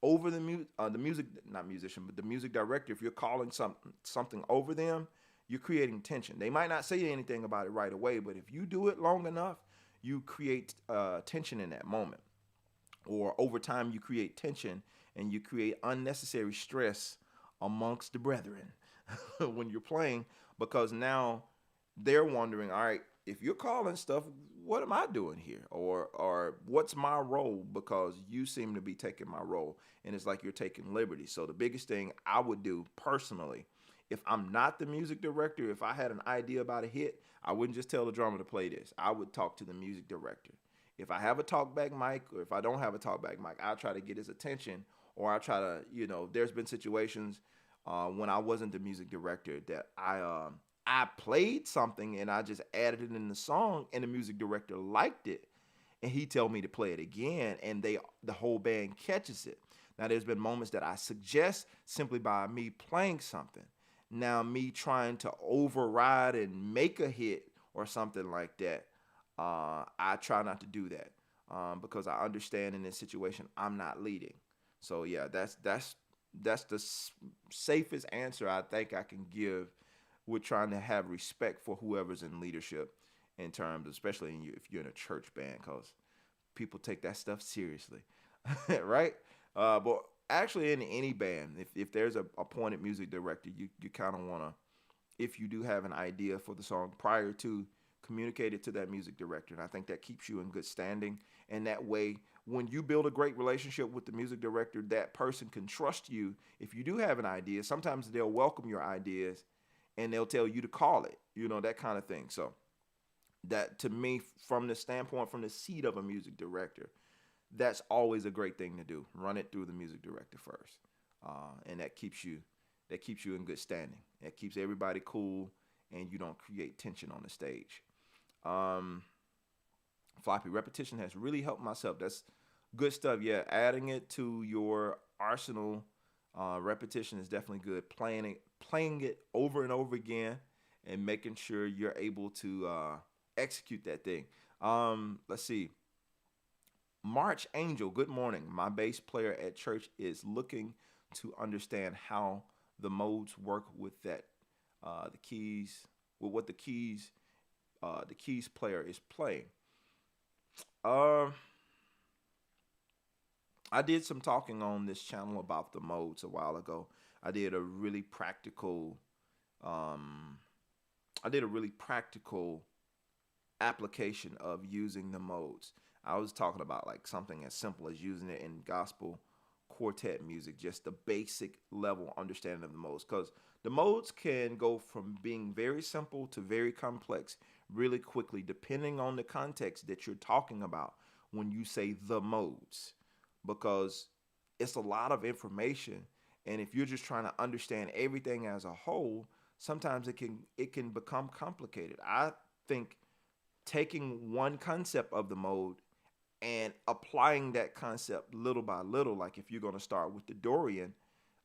over the music, not musician, but the music director, if you're calling something over them, you're creating tension. They might not say anything about it right away, but if you do it long enough, you create tension in that moment. Or over time, you create tension and you create unnecessary stress amongst the brethren when you're playing, because now they're wondering, all right, if you're calling stuff, what am I doing here? Or what's my role? Because you seem to be taking my role. And it's like you're taking liberty. So the biggest thing I would do personally, if I'm not the music director, if I had an idea about a hit, I wouldn't just tell the drummer to play this. I would talk to the music director. If I have a talkback mic, or if I don't have a talkback mic, I'll try to get his attention, or I try to, there's been situations when I wasn't the music director that I played something and I just added it in the song, and the music director liked it, and he told me to play it again, and the whole band catches it. Now there's been moments that I suggest simply by me playing something. Now me trying to override and make a hit or something like that, I try not to do that, because I understand in this situation I'm not leading. So yeah, that's the safest answer I think I can give. We're trying to have respect for whoever's in leadership, in terms, especially if you're in a church band, because people take that stuff seriously, right? But actually, in any band, if there's a appointed music director, you kind of want to, if you do have an idea for the song prior to, communicate it to that music director. And I think that keeps you in good standing. And that way, when you build a great relationship with the music director, that person can trust you. If you do have an idea, sometimes they'll welcome your ideas and they'll tell you to call it, that kind of thing. So that, to me, from the standpoint, from the seat of a music director, that's always a great thing to do. Run it through the music director first. And that keeps you in good standing. That keeps everybody cool, and you don't create tension on the stage. Floppy, repetition has really helped myself. That's good stuff. Yeah, adding it to your arsenal. Repetition is definitely good. Playing it over and over again, and making sure you're able to execute that thing. Let's see. March Angel, good morning. My bass player at church is looking to understand how the modes work with that, the keys, with what the keys player is playing. Um, I did some talking on this channel about the modes a while ago. I did a really practical I did a really practical application of using the modes. I was talking about like something as simple as using it in gospel quartet music, just the basic level understanding of the modes. Because the modes can go from being very simple to very complex really quickly, depending on the context that you're talking about when you say the modes. Because it's a lot of information. And if you're just trying to understand everything as a whole, sometimes it can become complicated. I think taking one concept of the mode and applying that concept little by little, like if you're going to start with the Dorian,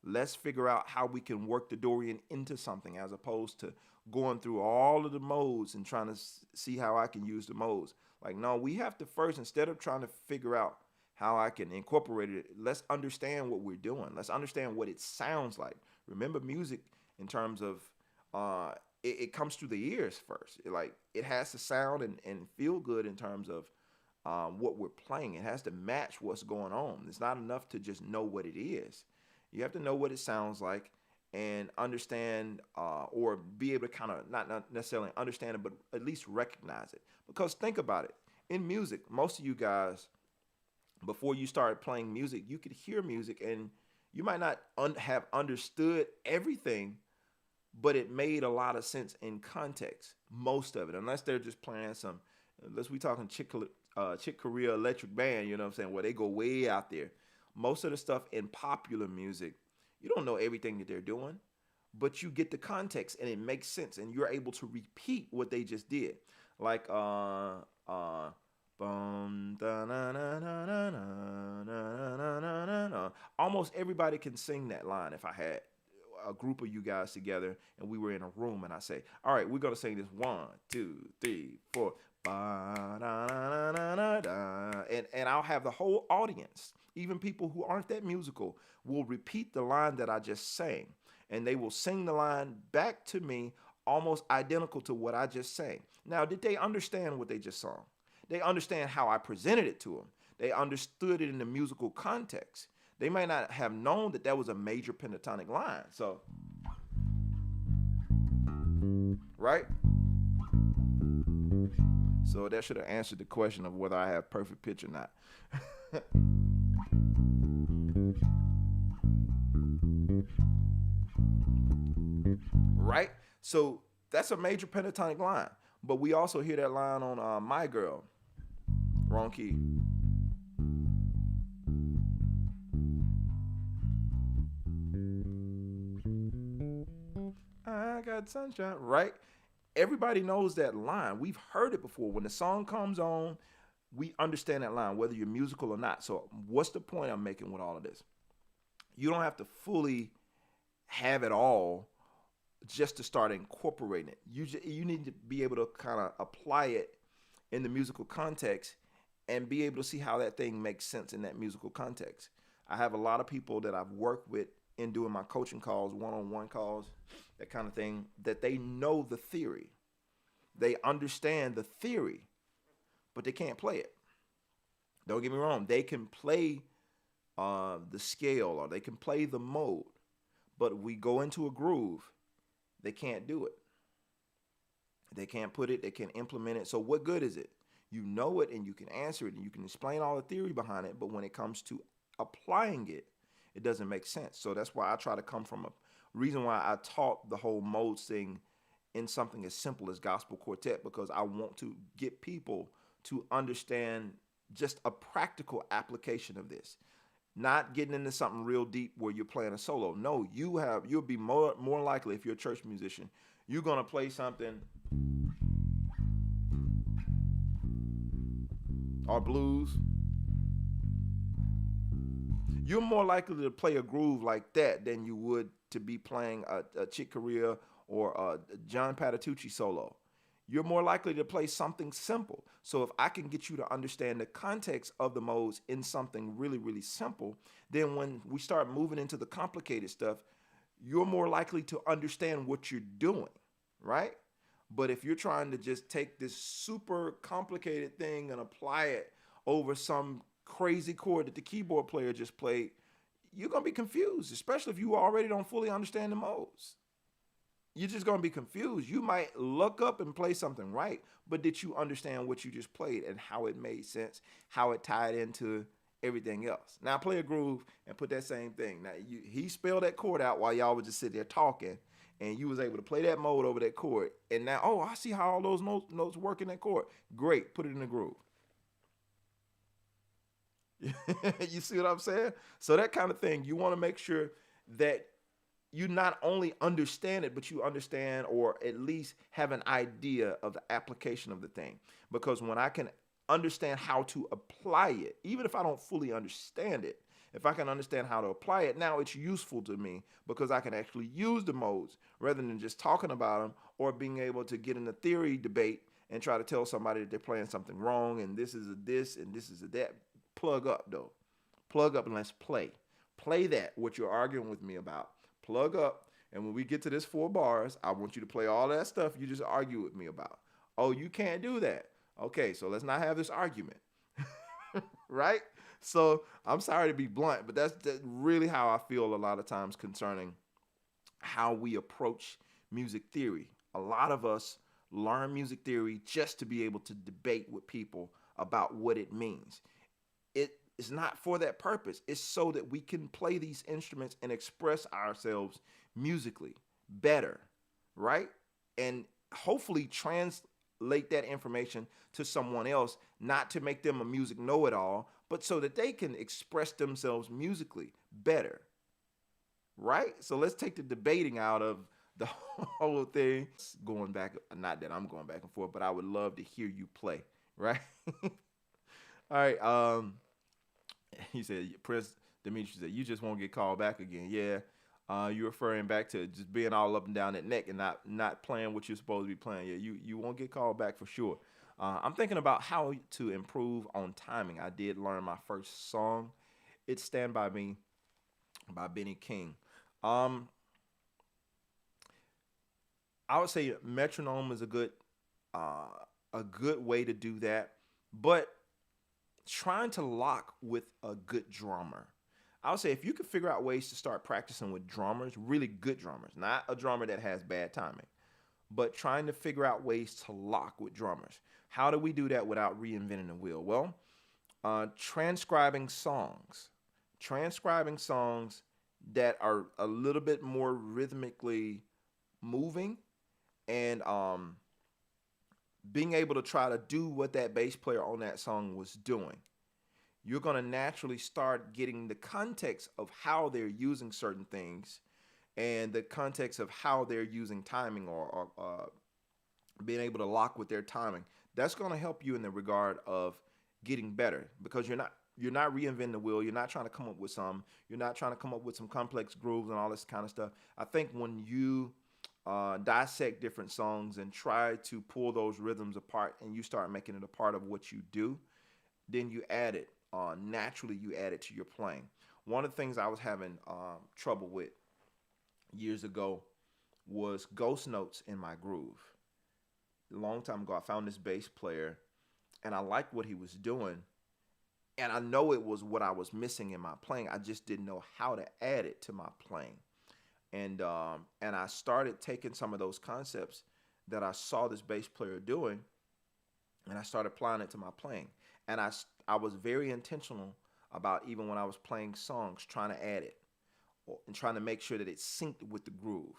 let's figure out how we can work the Dorian into something as opposed to going through all of the modes and trying to see how I can use the modes. Like, no, we have to first, instead of trying to figure out how I can incorporate it, let's understand what we're doing. Let's understand what it sounds like. Remember, music in terms of it comes through the ears first. It has to sound and feel good in terms of what we're playing. It has to match what's going on. It's not enough to just know what it is. You have to know what it sounds like and understand or be able to kind of not necessarily understand it, but at least recognize it. Because think about it. In music, most of you guys, before you started playing music, you could hear music and you might not have understood everything, but it made a lot of sense in context. Most of it, unless they're just playing some, unless we talking Chick Corea Electric Band, you know what I'm saying, where they go way out there. Most of the stuff in popular music, you don't know everything that they're doing, but you get the context and it makes sense, and you're able to repeat what they just did. Like bum, da, na, na, na, na, na, na, na, na, na, na. Almost everybody can sing that line. If I had a group of you guys together and we were in a room and I say, all right, we're gonna sing this 1, 2, 3, 4, ba, da, da, da, da, da. And I'll have the whole audience, even people who aren't that musical, will repeat the line that I just sang, and they will sing the line back to me almost identical to what I just sang. Now, did they understand what they just sang? They understand how I presented it to them. They understood it in the musical context. They may not have known that that was a major pentatonic line. So, right? So that should have answered the question of whether I have perfect pitch or not. Right? So that's a major pentatonic line. But we also hear that line on My Girl. Wrong key. I got sunshine, right? Everybody knows that line. We've heard it before. When the song comes on, we understand that line, whether you're musical or not. So what's the point I'm making with all of this? You don't have to fully have it all just to start incorporating it. You need to be able to kind of apply it in the musical context and be able to see how that thing makes sense in that musical context. I have a lot of people that I've worked with in doing my coaching calls, one-on-one calls, that kind of thing, that they know the theory. They understand the theory, but they can't play it. Don't get me wrong. They can play the scale or they can play the mode, but we go into a groove, they can't do it. They can't put it, they can't implement it. So what good is it? You know it and you can answer it and you can explain all the theory behind it, but when it comes to applying it, it doesn't make sense. So that's why I try to come from a reason why I taught the whole modes thing in something as simple as gospel quartet, because I want to get people to understand just a practical application of this. Not getting into something real deep where you're playing a solo. No, you'll be more likely, if you're a church musician, you're gonna play something or blues. You're more likely to play a groove like that than you would to be playing a Chick Corea or a John Patitucci solo. You're more likely to play something simple. So if I can get you to understand the context of the modes in something really, really simple, then when we start moving into the complicated stuff, you're more likely to understand what you're doing, right? But if you're trying to just take this super complicated thing and apply it over some crazy chord that the keyboard player just played, you're going to be confused, especially if you already don't fully understand the modes. you're just gonna be confused. You might look up and play something right, but did you understand what you just played and how it made sense, how it tied into everything else? Now play a groove and put that same thing. Now he spelled that chord out while y'all was just sitting there talking, and you was able to play that mode over that chord. And now, oh, I see how all those notes work in that chord. Great, put it in the groove. You see what I'm saying? So that kind of thing, you want to make sure that you not only understand it, but you understand or at least have an idea of the application of the thing. Because when I can understand how to apply it, even if I don't fully understand it, if I can understand how to apply it, now it's useful to me because I can actually use the modes rather than just talking about them or being able to get in a theory debate and try to tell somebody that they're playing something wrong and this is a this and this is a that. Plug up though. Plug up and let's play. Play that, what you're arguing with me about. Plug up, and when we get to this 4 bars, I want you to play all that stuff you just argue with me about. Oh, you can't do that. Okay, so let's not have this argument. Right? So I'm sorry to be blunt, but that's really how I feel a lot of times concerning how we approach music theory. A lot of us learn music theory just to be able to debate with people about what it means. It is not for that purpose. It's so that we can play these instruments and express ourselves musically better, right? And hopefully translate that information to someone else, not to make them a music know-it-all, but so that they can express themselves musically better, right? So let's take the debating out of the whole thing. Going back, not that I'm going back and forth, but I would love to hear you play, right? All right. He said, Prince Demetrius said, you just won't get called back again. Yeah. You're referring back to just being all up and down that neck and not playing what you're supposed to be playing. Yeah, you won't get called back for sure. I'm thinking about how to improve on timing. I did learn my first song. It's Stand By Me by Benny King. I would say metronome is a good way to do that, but trying to lock with a good drummer. I would say if you could figure out ways to start practicing with drummers, really good drummers, not a drummer that has bad timing, but trying to figure out ways to lock with drummers. How do we do that without reinventing the wheel? Well, transcribing songs that are a little bit more rhythmically moving and being able to try to do what that bass player on that song was doing. You're going to naturally start getting the context of how they're using certain things and the context of how they're using timing or being able to lock with their timing. That's going to help you in the regard of getting better because you're not reinventing the wheel. You're not trying to come up with you're not trying to come up with some complex grooves and all this kind of stuff. I think when you dissect different songs and try to pull those rhythms apart and you start making it a part of what you do, then you add it. Naturally, you add it to your playing. One of the things I was having trouble with years ago was ghost notes in my groove. A long time ago, I found this bass player, and I liked what he was doing, and I know it was what I was missing in my playing. I just didn't know how to add it to my playing. And I started taking some of those concepts that I saw this bass player doing, and I started applying it to my playing. And I was very intentional about even when I was playing songs, trying to add it and trying to make sure that it synced with the groove.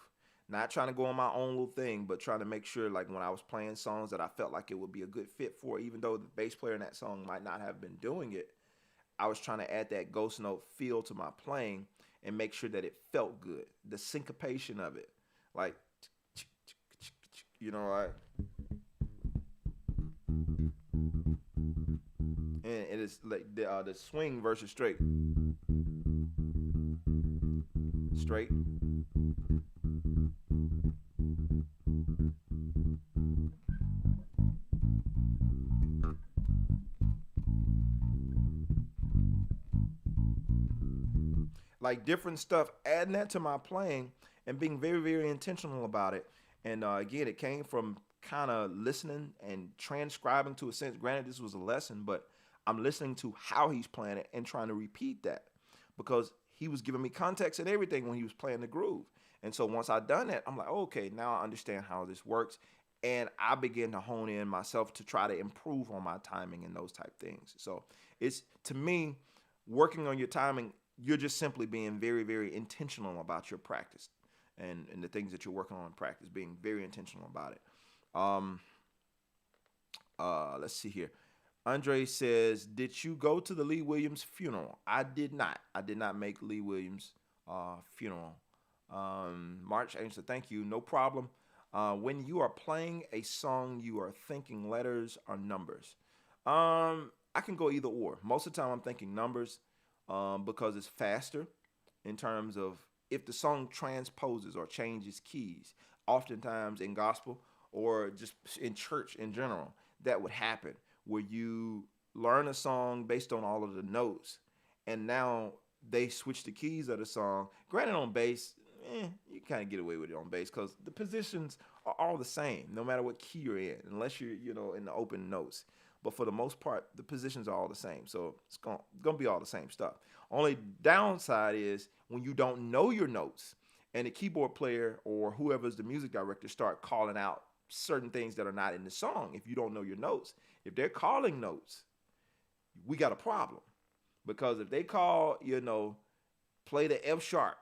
Not trying to go on my own little thing, but trying to make sure like when I was playing songs that I felt like it would be a good fit for, even though the bass player in that song might not have been doing it, I was trying to add that ghost note feel to my playing and make sure that it felt good. The syncopation of it. Like, like. And it is like the swing versus straight. Straight. Like different stuff, adding that to my playing and being very, very intentional about it. And again, it came from kind of listening and transcribing to a sense. Granted, this was a lesson, but I'm listening to how he's playing it and trying to repeat that because he was giving me context and everything when he was playing the groove. And so once I done that, I'm like, okay, now I understand how this works. And I begin to hone in myself to try to improve on my timing and those type things. So it's, to me, working on your timing, you're just simply being very, very intentional about your practice and the things that you're working on in practice, being very intentional about it. Um, let's see here. Andre says, "Did you go to the Lee Williams funeral?" I did not. I did not make Lee Williams' funeral. March Angel, thank you. No problem. When you are playing a song, you are thinking letters or numbers. I can go either or. Most of the time, I'm thinking numbers because it's faster in terms of if the song transposes or changes keys. Oftentimes in gospel or just in church in general, that would happen where you learn a song based on all of the notes, and now they switch the keys of the song. Granted, on bass, you kind of get away with it on bass because the positions are all the same, no matter what key you're in, unless you're in the open notes. But for the most part, the positions are all the same, so it's gonna be all the same stuff. Only downside is when you don't know your notes, and the keyboard player or whoever's the music director start calling out certain things that are not in the song. If you don't know your notes, if they're calling notes, we got a problem. Because if they call, play the F sharp,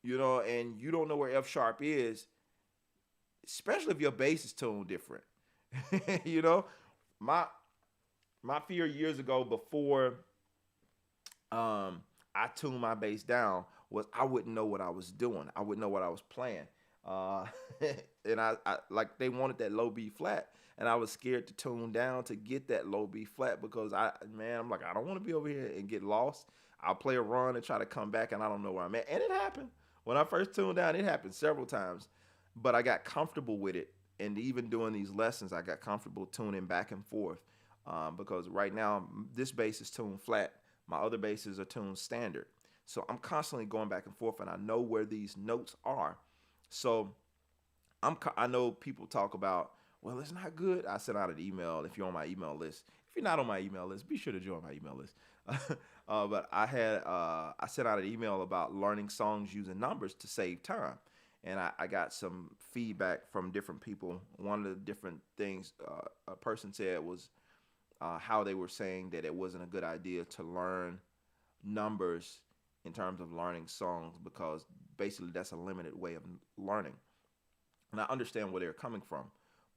and you don't know where F sharp is, especially if your bass is tuned different. my my fear years ago before I tuned my bass down was I wouldn't know what I was doing. I wouldn't know what I was playing. Uh, and I like they wanted that low B flat, and I was scared to tune down to get that low B flat because I'm like, I don't want to be over here and get lost. I'll play a run and try to come back, and I don't know where I'm at. And it happened when I first tuned down. It happened several times, but I got comfortable with it. And even doing these lessons, I got comfortable tuning back and forth because right now this bass is tuned flat. My other basses are tuned standard. So I'm constantly going back and forth, and I know where these notes are. So I know people talk about, well, it's not good. I sent out an email if you're on my email list. If you're not on my email list, be sure to join my email list. But I sent out an email about learning songs using numbers to save time. And I got some feedback from different people. One of the different things a person said was how they were saying that it wasn't a good idea to learn numbers in terms of learning songs because basically that's a limited way of learning. And I understand where they're coming from,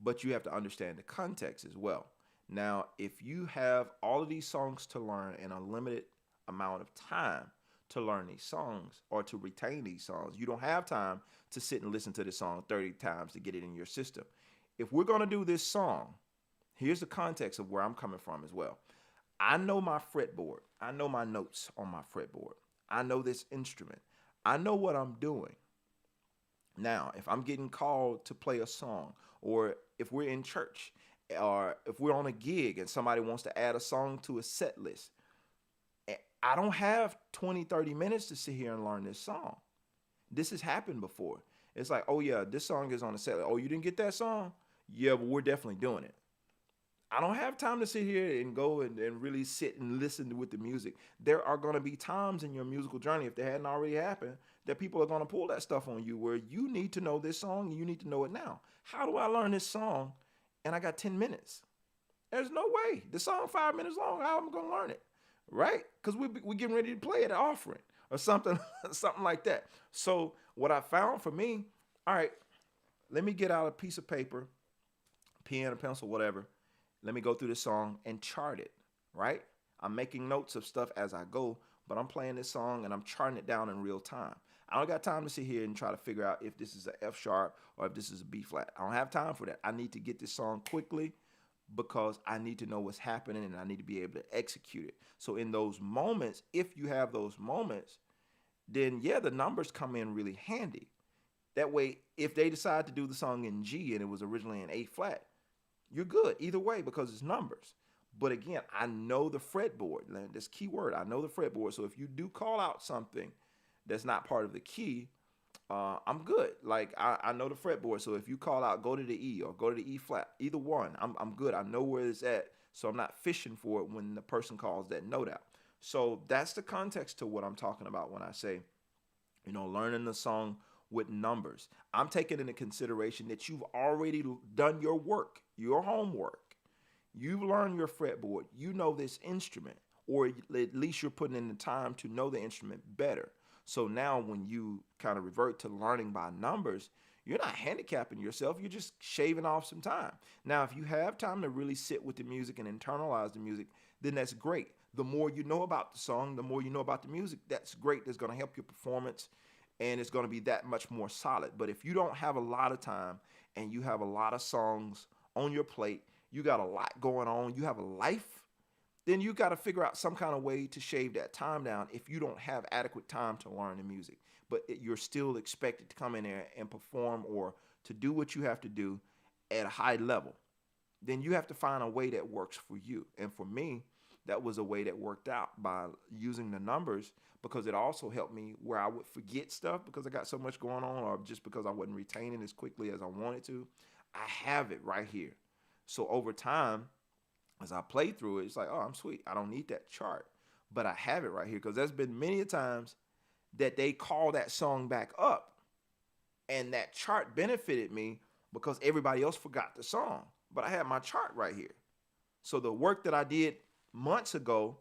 but you have to understand the context as well. Now, if you have all of these songs to learn in a limited amount of time to learn these songs or to retain these songs, you don't have time to sit and listen to this song 30 times to get it in your system. If we're going to do this song, here's the context of where I'm coming from as well. I know my fretboard. I know my notes on my fretboard. I know this instrument. I know what I'm doing. Now, if I'm getting called to play a song, or if we're in church, or if we're on a gig and somebody wants to add a song to a set list, I don't have 20, 30 minutes to sit here and learn this song. This has happened before. It's like, oh yeah, this song is on the set list. Oh, you didn't get that song? Yeah, but we're definitely doing it. I don't have time to sit here and go and really sit and listen with the music. There are going to be times in your musical journey, if they hadn't already happened, that people are going to pull that stuff on you where you need to know this song and you need to know it now. How do I learn this song and I got 10 minutes? There's no way. The song 5 minutes long, how am I going to learn it? Right? Because we're getting ready to play it at offering or something, something like that. So what I found for me, all right, let me get out a piece of paper, pen, a pencil, whatever. Let me go through this song and chart it, right? I'm making notes of stuff as I go, but I'm playing this song and I'm charting it down in real time. I don't got time to sit here and try to figure out if this is an F sharp or if this is a B flat. I don't have time for that. I need to get this song quickly because I need to know what's happening and I need to be able to execute it. So in those moments, if you have those moments, then yeah, the numbers come in really handy. That way, if they decide to do the song in G and it was originally in A flat, you're good either way because it's numbers. But again, I know the fretboard. This key word, I know the fretboard. So if you do call out something that's not part of the key, I'm good. Like I know the fretboard. So if you call out, go to the E or go to the E flat, either one, I'm good. I know where it's at. So I'm not fishing for it when the person calls that note out. So that's the context to what I'm talking about when I say, learning the song with numbers. I'm taking into consideration that you've already done your work, your homework. You've learned your fretboard. You know this instrument, or at least you're putting in the time to know the instrument better. So now when you kind of revert to learning by numbers, you're not handicapping yourself. You're just shaving off some time. Now, if you have time to really sit with the music and internalize the music, then that's great. The more you know about the song, the more you know about the music, that's great. That's going to help your performance and it's going to be that much more solid. But if you don't have a lot of time and you have a lot of songs on your plate, you got a lot going on, you have a life, then you got to figure out some kind of way to shave that time down if you don't have adequate time to learn the music. But you're still expected to come in there and perform or to do what you have to do at a high level. Then you have to find a way that works for you. And for me, that was a way that worked out by using the numbers because it also helped me where I would forget stuff because I got so much going on or just because I wasn't retaining as quickly as I wanted to. I have it right here. So over time, as I play through it, it's like, oh, I'm sweet. I don't need that chart, but I have it right here because there's been many times that they call that song back up and that chart benefited me because everybody else forgot the song, but I had my chart right here. So the work that I did months ago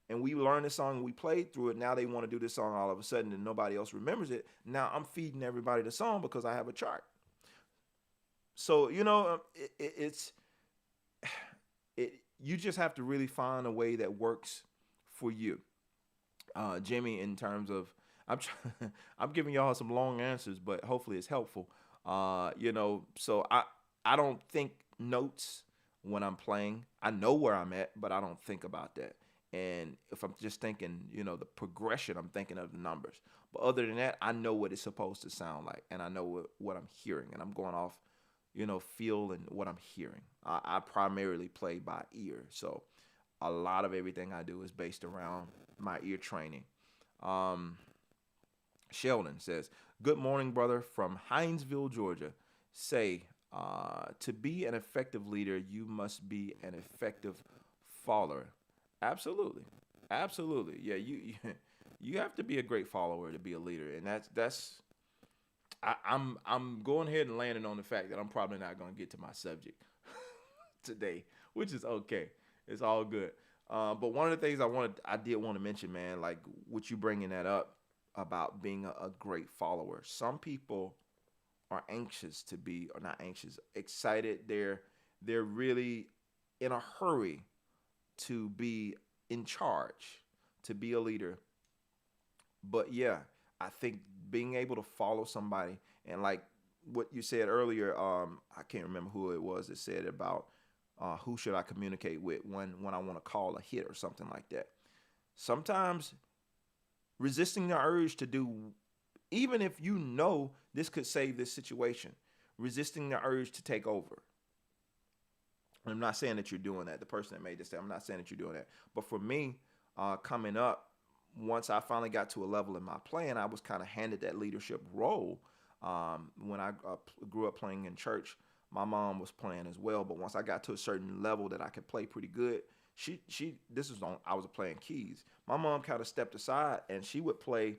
and we learned the song and we played through it, now they want to do this song all of a sudden and nobody else remembers it. Now I'm feeding everybody the song because I have a chart. So, it's you just have to really find a way that works for you. Jimmy, in terms of I'm giving y'all some long answers, but hopefully it's helpful. So I don't think notes when I'm playing. I know where I'm at, but I don't think about that. And if I'm just thinking, the progression, I'm thinking of the numbers. But other than that, I know what it's supposed to sound like, and I know what I'm hearing, and I'm going off feel and what I'm hearing. I primarily play by ear. So a lot of everything I do is based around my ear training. Sheldon says, good morning, brother, from Hinesville, Georgia. Say, to be an effective leader, you must be an effective follower. Absolutely. Absolutely. Yeah, you have to be a great follower to be a leader. And that's I'm going ahead and landing on the fact that I'm probably not going to get to my subject today, which is okay. It's all good. But one of the things I did want to mention, man, like what you bringing that up about being a great follower. Some people are anxious to be, or not anxious, excited. They're really in a hurry to be in charge, to be a leader. But yeah, I think being able to follow somebody and like what you said earlier, I can't remember who it was that said about who should I communicate with when I want to call a hit or something like that. Sometimes resisting the urge to do, even if you know this could save this situation, resisting the urge to take over. I'm not saying that you're doing that. The person that made this, I'm not saying that you're doing that. But for me, coming up, once I finally got to a level in my playing, I was kind of handed that leadership role. When I grew up playing in church, my mom was playing as well. But once I got to a certain level that I could play pretty good, I was playing keys. My mom kind of stepped aside and she would play.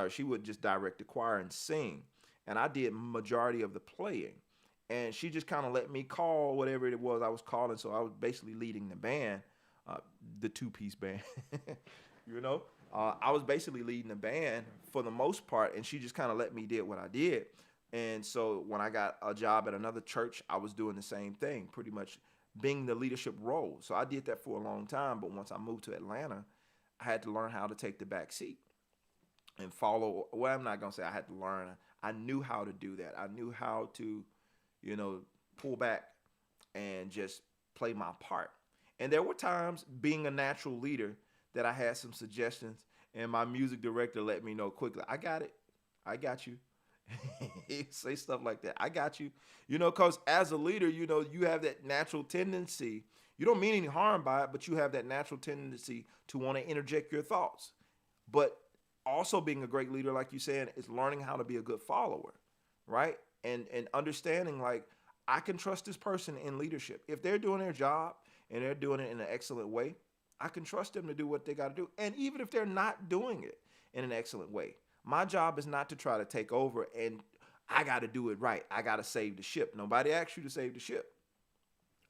She would just direct the choir and sing, and I did majority of the playing. And she just kind of let me call whatever it was I was calling. So I was basically leading the band, the two-piece band. I was basically leading the band for the most part, and she just kind of let me did what I did. And so when I got a job at another church, I was doing the same thing, pretty much being the leadership role. So I did that for a long time. But once I moved to Atlanta, I had to learn how to take the back seat and follow. Well, I'm not going to say I had to learn. I knew how to do that. I knew how to, pull back and just play my part. And there were times being a natural leader that I had some suggestions, and my music director let me know quickly, I got it. I got you. He'd say stuff like that. I got you. Because as a leader, you have that natural tendency. You don't mean any harm by it, but you have that natural tendency to want to interject your thoughts. But also being a great leader, like you said, is learning how to be a good follower, right? And understanding, like, I can trust this person in leadership. If they're doing their job and they're doing it in an excellent way, I can trust them to do what they got to do. And even if they're not doing it in an excellent way, my job is not to try to take over and I got to do it right. I got to save the ship. Nobody asks you to save the ship.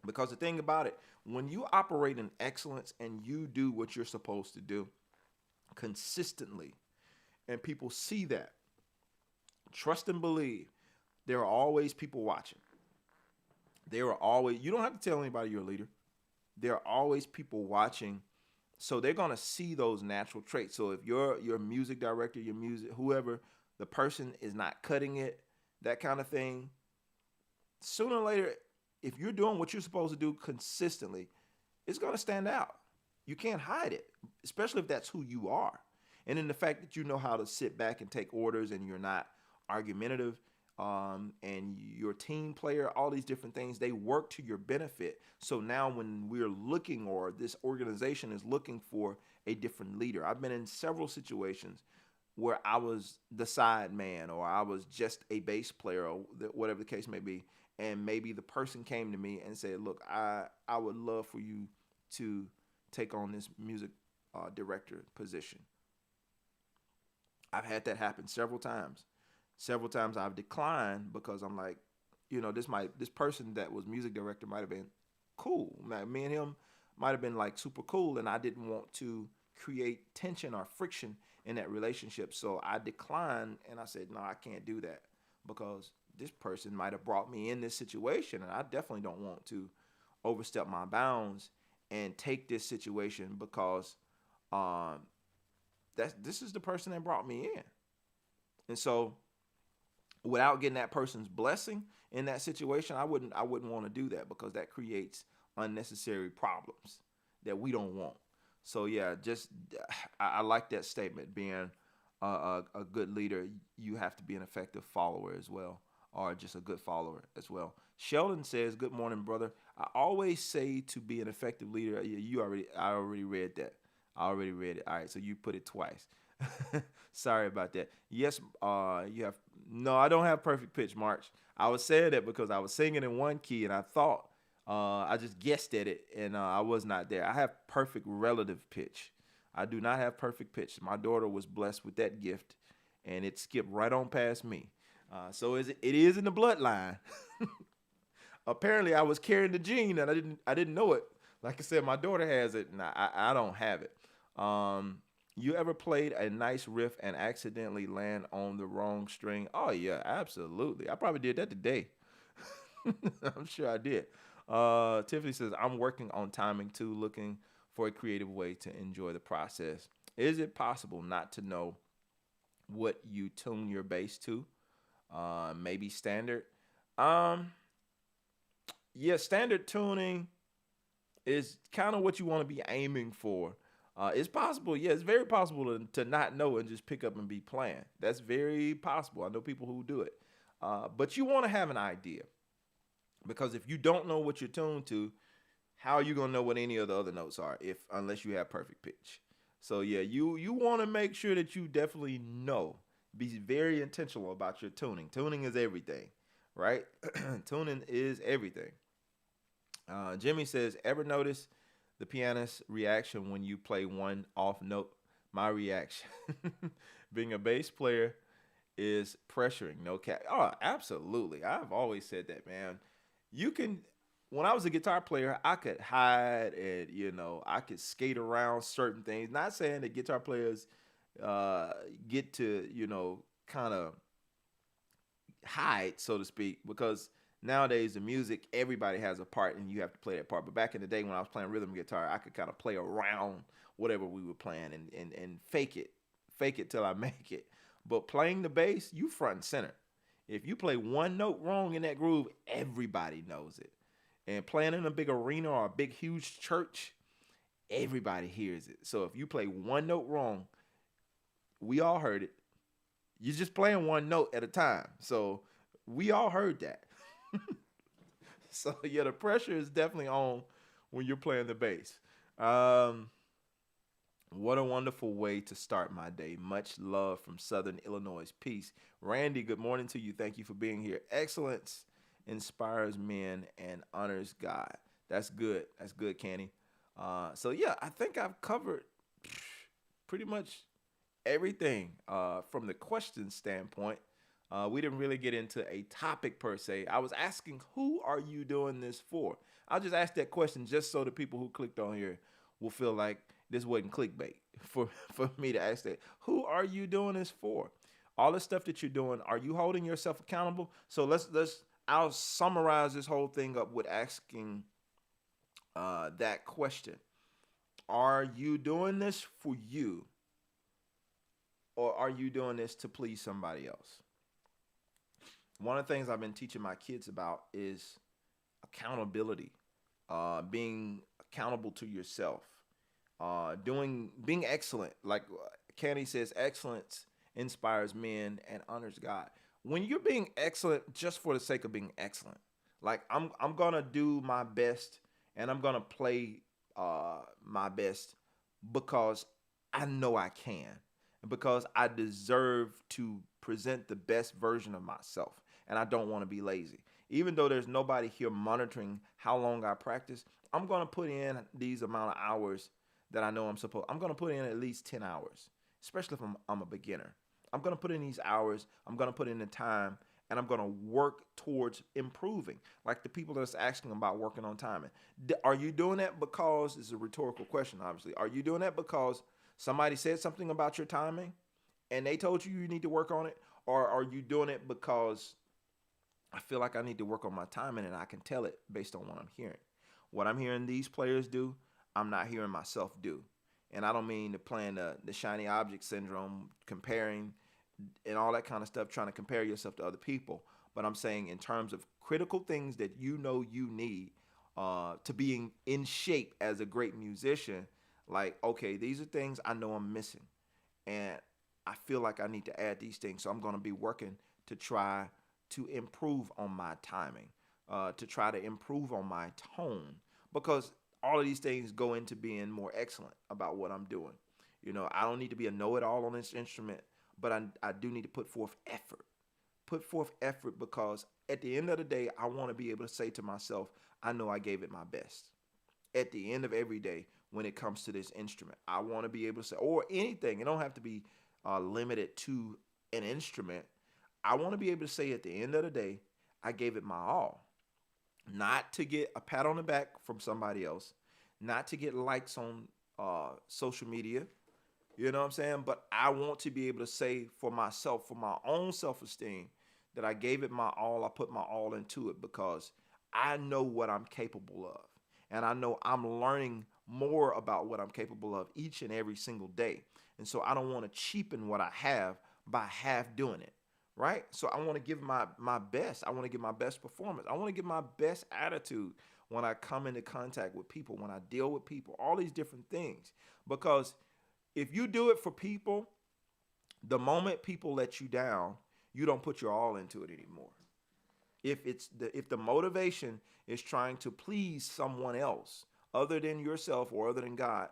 Because the thing about it, when you operate in excellence and you do what you're supposed to do consistently, and people see that, trust and believe, there are always people watching. There are always, you don't have to tell anybody you're a leader. There are always people watching. So they're going to see those natural traits. So if you're your music director, your music, whoever, the person is not cutting it, that kind of thing, sooner or later, if you're doing what you're supposed to do consistently, it's going to stand out. You can't hide it, especially if that's who you are. And then the fact that you know how to sit back and take orders and you're not argumentative, and your team player, all these different things, they work to your benefit. So now when we're looking, or this organization is looking for a different leader, I've been in several situations where I was the side man, or I was just a bass player, or whatever the case may be. And maybe the person came to me and said, look, I would love for you to take on this music director position. I've had that happen several times. Several times I've declined because I'm like, this person that was music director might have been cool. Me and him might have been like super cool, and I didn't want to create tension or friction in that relationship. So I declined, and I said, no, I can't do that because this person might have brought me in this situation, and I definitely don't want to overstep my bounds and take this situation because this is the person that brought me in. And so without getting that person's blessing in that situation, I wouldn't want to do that, because that creates unnecessary problems that we don't want. So yeah, I like that statement. Being a good leader, you have to be an effective follower as well, or just a good follower as well. Sheldon says, "Good morning, brother. I always say to be an effective leader." I already read that. I already read it. All right, so you put it twice. Sorry about that. Yes, you have. No, I don't have perfect pitch, March. I was saying that because I was singing in one key, and I thought I just guessed at it, and I was not there. I have perfect relative pitch. I do not have perfect pitch. My daughter was blessed with that gift, and it skipped right on past me. So it is in the bloodline. Apparently, I was carrying the gene, and I didn't know it. Like I said, my daughter has it, and I don't have it. You ever played a nice riff and accidentally land on the wrong string? Oh yeah, absolutely. I probably did that today. I'm sure I did. Tiffany says, I'm working on timing too, looking for a creative way to enjoy the process. Is it possible not to know what you tune your bass to? Maybe standard. Yeah, standard tuning is kind of what you want to be aiming for. It's possible. Yeah, it's very possible to not know and just pick up and be playing. That's very possible. I know people who do it. But you want to have an idea, because if you don't know what you're tuned to, how are you going to know what any of the other notes are unless you have perfect pitch? So yeah, you want to make sure that you definitely know. Be very intentional about your tuning. Tuning is everything, right? Tuning is everything. Jimmy says, ever notice the pianist's reaction when you play one off note? My reaction. Being a bass player is pressuring. No cap. Oh, absolutely. I've always said that, man. You can. When I was a guitar player, I could hide and I could skate around certain things. Not saying that guitar players get to kind of hide, so to speak, because nowadays in music, everybody has a part and you have to play that part. But back in the day when I was playing rhythm guitar, I could kind of play around whatever we were playing and fake it till I make it. But playing the bass, you front and center. If you play one note wrong in that groove, everybody knows it. And playing in a big arena or a big, huge church, everybody hears it. So if you play one note wrong, we all heard it. You're just playing one note at a time. So we all heard that. So yeah, the pressure is definitely on when you're playing the bass. What a wonderful way to start my day. Much love from Southern Illinois. Peace. Randy, good morning to you. Thank you for being here. Excellence inspires men and honors God. That's good. That's good, Kenny. So yeah, I think I've covered pretty much everything from the question standpoint. We didn't really get into a topic per se. I was asking, who are you doing this for? I'll just ask that question just so the people who clicked on here will feel like this wasn't clickbait for me to ask that. Who are you doing this for? All the stuff that you're doing, are you holding yourself accountable? So let's I'll summarize this whole thing up with asking that question. Are you doing this for you, or are you doing this to please somebody else? One of the things I've been teaching my kids about is accountability, being accountable to yourself, being excellent. Like Candy says, excellence inspires men and honors God. When you're being excellent just for the sake of being excellent, like I'm gonna do my best and I'm gonna play my best because I know I can, and because I deserve to present the best version of myself, and I don't want to be lazy. Even though there's nobody here monitoring how long I practice, I'm gonna put in these amount of hours that I know I'm supposed. I'm gonna put in at least 10 hours, especially if I'm a beginner. I'm gonna put in these hours. I'm gonna put in the time, and I'm gonna work towards improving. Like the people that's asking about working on timing. Are you doing that because it's a rhetorical question? Obviously, are you doing that because somebody said something about your timing, and they told you you need to work on it, or are you doing it because I feel like I need to work on my timing and I can tell it based on what I'm hearing? What I'm hearing these players do, I'm not hearing myself do. And I don't mean to playing the shiny object syndrome, comparing and all that kind of stuff, trying to compare yourself to other people. But I'm saying in terms of critical things that you know you need to being in shape as a great musician, like, okay, these are things I know I'm missing. And I feel like I need to add these things. So I'm going to be working to try to improve on my timing, to try to improve on my tone, because all of these things go into being more excellent about what I'm doing. You know, I don't need to be a know-it-all on this instrument, but I do need to put forth effort. Put forth effort because at the end of the day, I want to be able to say to myself, I know I gave it my best. At the end of every day, when it comes to this instrument, I want to be able to say, or anything, it don't have to be limited to an instrument. I want to be able to say at the end of the day, I gave it my all. Not to get a pat on the back from somebody else, not to get likes on social media, you know what I'm saying? But I want to be able to say for myself, for my own self-esteem, that I gave it my all. I put my all into it because I know what I'm capable of. And I know I'm learning more about what I'm capable of each and every single day. And so I don't want to cheapen what I have by half doing it. Right? So I want to give my best. I want to give my best performance. I want to give my best attitude when I come into contact with people, when I deal with people, all these different things. Because if you do it for people, the moment people let you down, you don't put your all into it anymore. If the motivation is trying to please someone else other than yourself or other than God,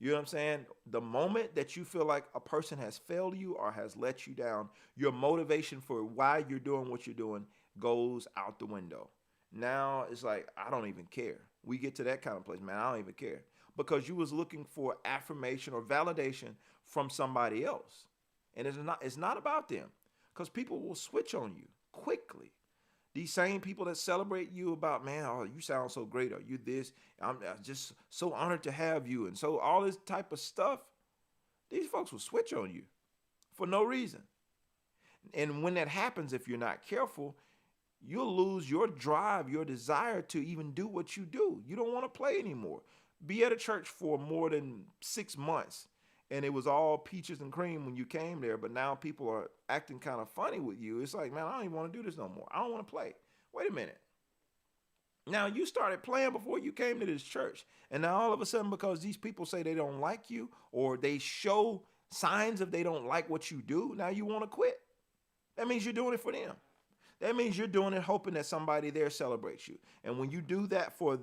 you know what I'm saying? The moment that you feel like a person has failed you or has let you down, your motivation for why you're doing what you're doing goes out the window. Now it's like, I don't even care. We get to that kind of place, man. I don't even care. Because you was looking for affirmation or validation from somebody else. And it's not about them. Because people will switch on you quickly. These same people that celebrate you about, man, oh, you sound so great, or you this, I'm just so honored to have you, and so all this type of stuff, these folks will switch on you for no reason. And when that happens, if you're not careful, you'll lose your drive, your desire to even do what you do. You don't want to play anymore. Be at a church for more than 6 months, and it was all peaches and cream when you came there, but now people are acting kind of funny with you. It's like, man, I don't even want to do this no more. I don't want to play. Wait a minute. Now, you started playing before you came to this church, and now all of a sudden, because these people say they don't like you, or they show signs of they don't like what you do, now you want to quit. That means you're doing it for them. That means you're doing it hoping that somebody there celebrates you. And when you do that for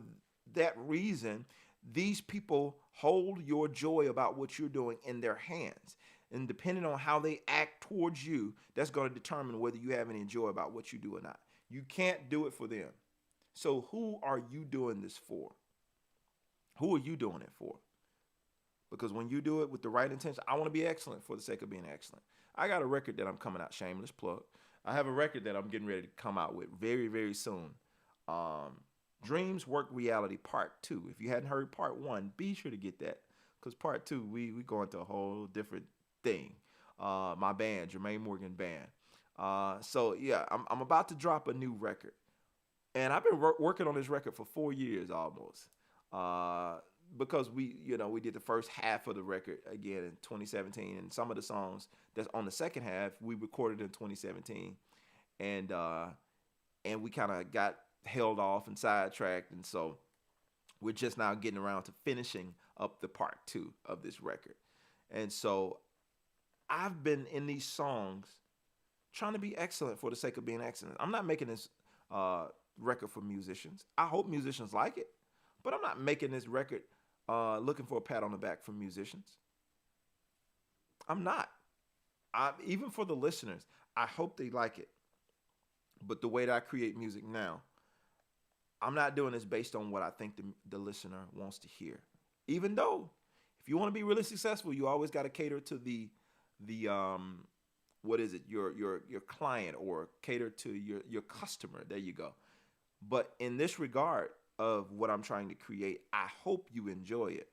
that reason, these people hold your joy about what you're doing in their hands. And depending on how they act towards you, that's going to determine whether you have any joy about what you do or not. You can't do it for them. So who are you doing this for? Who are you doing it for? Because when you do it with the right intention, I want to be excellent for the sake of being excellent. I got a record that I'm coming out, shameless plug. I have a record that I'm getting ready to come out with very, very soon. Um, Dreams Work Reality Part 2. If you hadn't heard Part 1, be sure to get that. Because Part 2, we go into a whole different thing. My band, Jermaine Morgan Band. So yeah, I'm about to drop a new record. And I've been working on this record for 4 years almost. Uh, because we did the first half of the record again in 2017, and some of the songs that's on the second half we recorded in 2017, and we kind of got held off and sidetracked, and so we're just now getting around to finishing up the part two of this record. And so I've been in these songs trying to be excellent for the sake of being excellent. I'm not making this uh, record for musicians. I hope musicians like it, but I'm not making this record looking for a pat on the back from musicians. I'm not. Even for the listeners, I hope they like it. But the way that I create music now, I'm not doing this based on what I think the listener wants to hear. Even though, if you want to be really successful, you always got to cater to the what is it, your client, or cater to your customer. There you go. But in this regard of what I'm trying to create, I hope you enjoy it.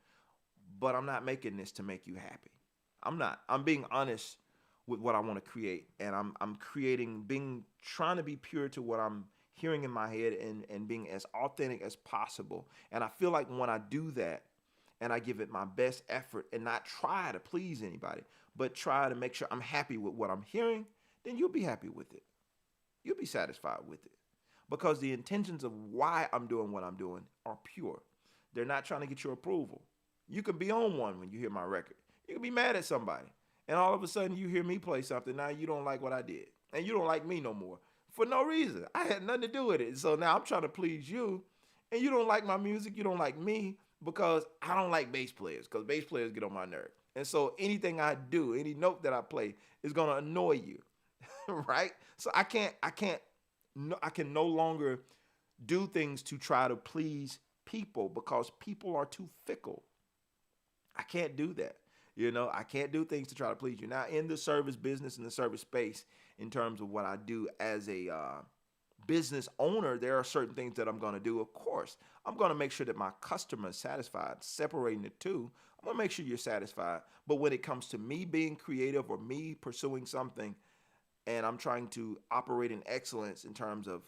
But I'm not making this to make you happy. I'm not. I'm being honest with what I want to create, and I'm creating, trying to be pure to what I'm hearing in my head, and being as authentic as possible. And I feel like when I do that and I give it my best effort and not try to please anybody, but try to make sure I'm happy with what I'm hearing, then you'll be happy with it. You'll be satisfied with it. Because the intentions of why I'm doing what I'm doing are pure. They're not trying to get your approval. You can be on one when you hear my record. You can be mad at somebody, and all of a sudden you hear me play something. Now you don't like what I did, and you don't like me no more for no reason. I had nothing to do with it. So now I'm trying to please you, and you don't like my music. You don't like me because I don't like bass players, because bass players get on my nerve. And so anything I do, any note that I play is going to annoy you, right? So I can no longer do things to try to please people, because people are too fickle. I can't do that. I can't do things to try to please you. Now, in the service business, in the service space, in terms of what I do as a business owner, there are certain things that I'm going to do. Of course, I'm going to make sure that my customer is satisfied. Separating the two, I'm going to make sure you're satisfied. But when it comes to me being creative, or me pursuing something, and I'm trying to operate in excellence in terms of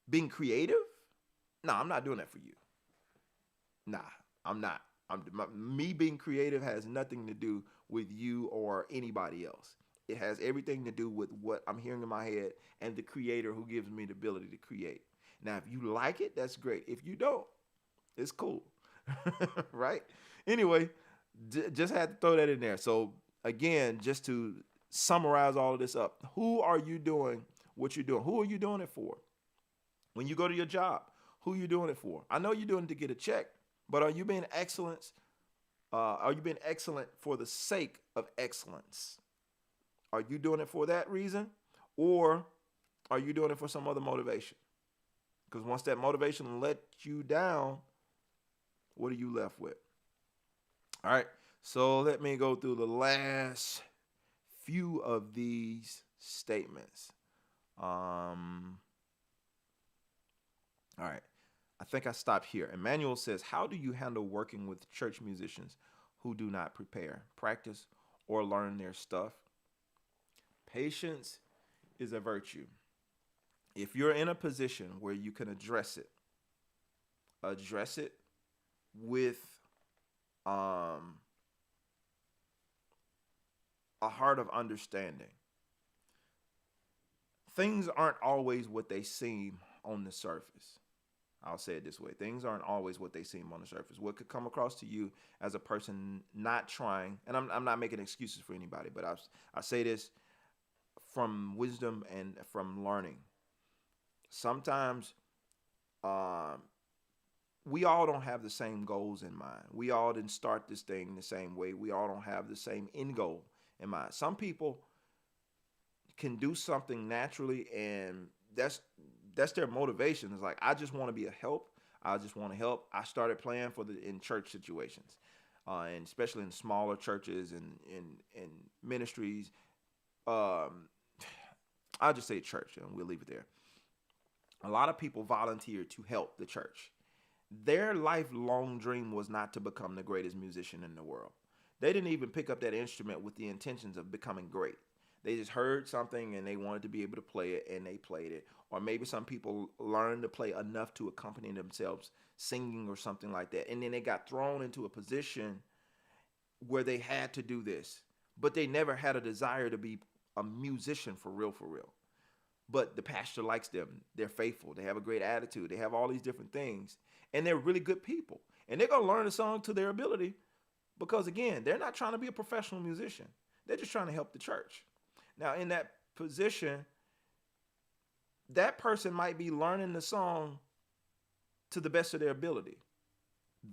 being creative, no, I'm not doing that for you. Nah, I'm not. Me being creative has nothing to do with you or anybody else. It has everything to do with what I'm hearing in my head and the creator who gives me the ability to create. Now, if you like it, that's great. If you don't, it's cool. Right? Anyway, just had to throw that in there. So again, just to summarize all of this up, who are you doing what you're doing? Who are you doing it for? When you go to your job, who are you doing it for? I know you're doing it to get a check, but are you being excellent? Are you being excellent for the sake of excellence? Are you doing it for that reason, or are you doing it for some other motivation? Because once that motivation lets you down, what are you left with? All right, so let me go through the last few of these statements. All right. I think I stopped here. Emmanuel says, how do you handle working with church musicians who do not prepare, practice, or learn their stuff? Patience is a virtue. If you're in a position where you can address it with a heart of understanding. Things aren't always what they seem on the surface. I'll say it this way. Things aren't always what they seem on the surface. What could come across to you as a person not trying, and I'm not making excuses for anybody, but I say this from wisdom and from learning. Sometimes we all don't have the same goals in mind. We all didn't start this thing the same way. We all don't have the same end goal in mind. Some people can do something naturally, and that's their motivation. It's like, I just want to be a help. I just want to help. I started playing for the in church situations, and especially in smaller churches and in ministries. Um, I'll just say church, and we'll leave it there. A lot of people volunteer to help the church. Their lifelong dream was not to become the greatest musician in the world. They didn't even pick up that instrument with the intentions of becoming great. They just heard something and they wanted to be able to play it and they played it. Or maybe some people learned to play enough to accompany themselves singing or something like that. And then they got thrown into a position where they had to do this, but they never had a desire to be a musician for real, for real. But the pastor likes them. They're faithful. They have a great attitude. They have all these different things. And they're really good people. And they're going to learn the song to their ability because, again, they're not trying to be a professional musician. They're just trying to help the church. Now, in that position, that person might be learning the song to the best of their ability.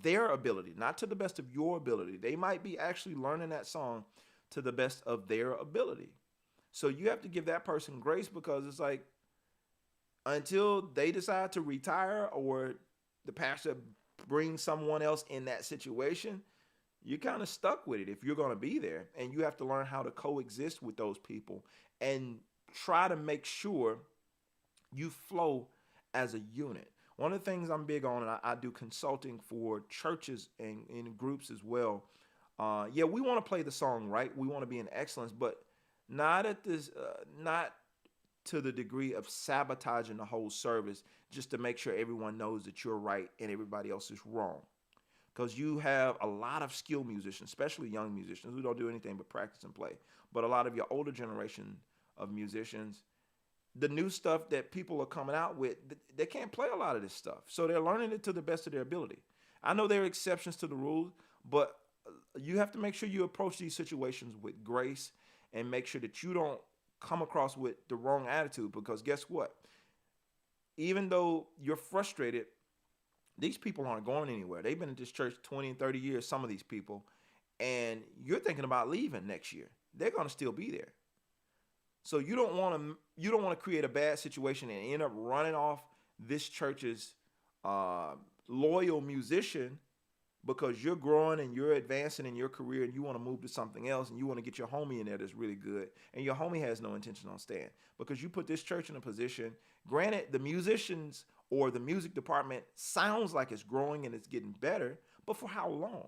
Their ability, not to the best of your ability. They might be actually learning that song to the best of their ability. So you have to give that person grace because it's like until they decide to retire or the pastor brings someone else in that situation, you're kind of stuck with it if you're going to be there. And you have to learn how to coexist with those people and try to make sure you flow as a unit. One of the things I'm big on, and I do consulting for churches and in groups as well. Yeah, we want to play the song right. We want to be in excellence, but not to the degree of sabotaging the whole service just to make sure everyone knows that you're right and everybody else is wrong. Because you have a lot of skilled musicians, especially young musicians who don't do anything but practice and play. But a lot of your older generation of musicians, the new stuff that people are coming out with, they can't play a lot of this stuff. So they're learning it to the best of their ability. I know there are exceptions to the rules, but you have to make sure you approach these situations with grace and make sure that you don't come across with the wrong attitude because guess what? Even though you're frustrated, these people aren't going anywhere. They've been at this church 20 and 30 years, some of these people, and you're thinking about leaving next year. They're going to still be there. So you don't want to create a bad situation and end up running off this church's loyal musician because you're growing and you're advancing in your career and you want to move to something else and you want to get your homie in there that's really good and your homie has no intention on staying because you put this church in a position. Granted, the musicians or the music department sounds like it's growing and it's getting better, but for how long?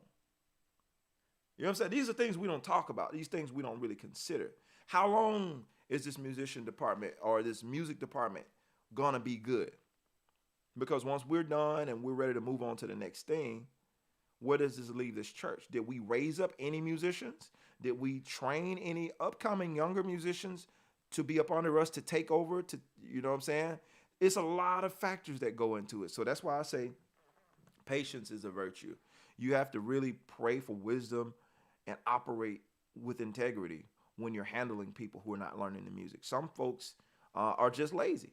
You know what I'm saying? These are things we don't talk about. These things we don't really consider. How long is this musician department or this music department gonna be good? Because once we're done and we're ready to move on to the next thing, where does this leave this church? Did we raise up any musicians? Did we train any upcoming younger musicians to be up under us to take over? To you know what I'm saying? It's a lot of factors that go into it. So that's why I say patience is a virtue. You have to really pray for wisdom and operate with integrity when you're handling people who are not learning the music. Some folks are just lazy.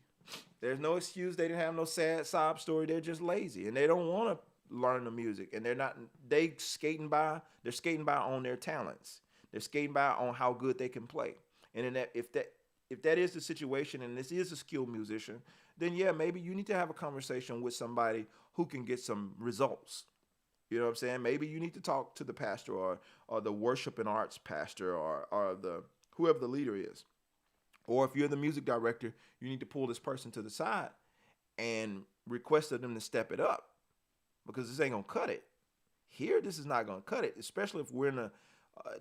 There's no excuse. They didn't have no sad sob story. They're just lazy and they don't want to learn the music and they're skating by on their talents. They're skating by on how good they can play. And if that is the situation and this is a skilled musician, then yeah, maybe you need to have a conversation with somebody who can get some results. You know what I'm saying? Maybe you need to talk to the pastor or the worship and arts pastor or the whoever the leader is. Or if you're the music director, you need to pull this person to the side and request of them to step it up because this ain't going to cut it. Here, this is not going to cut it, especially if we're in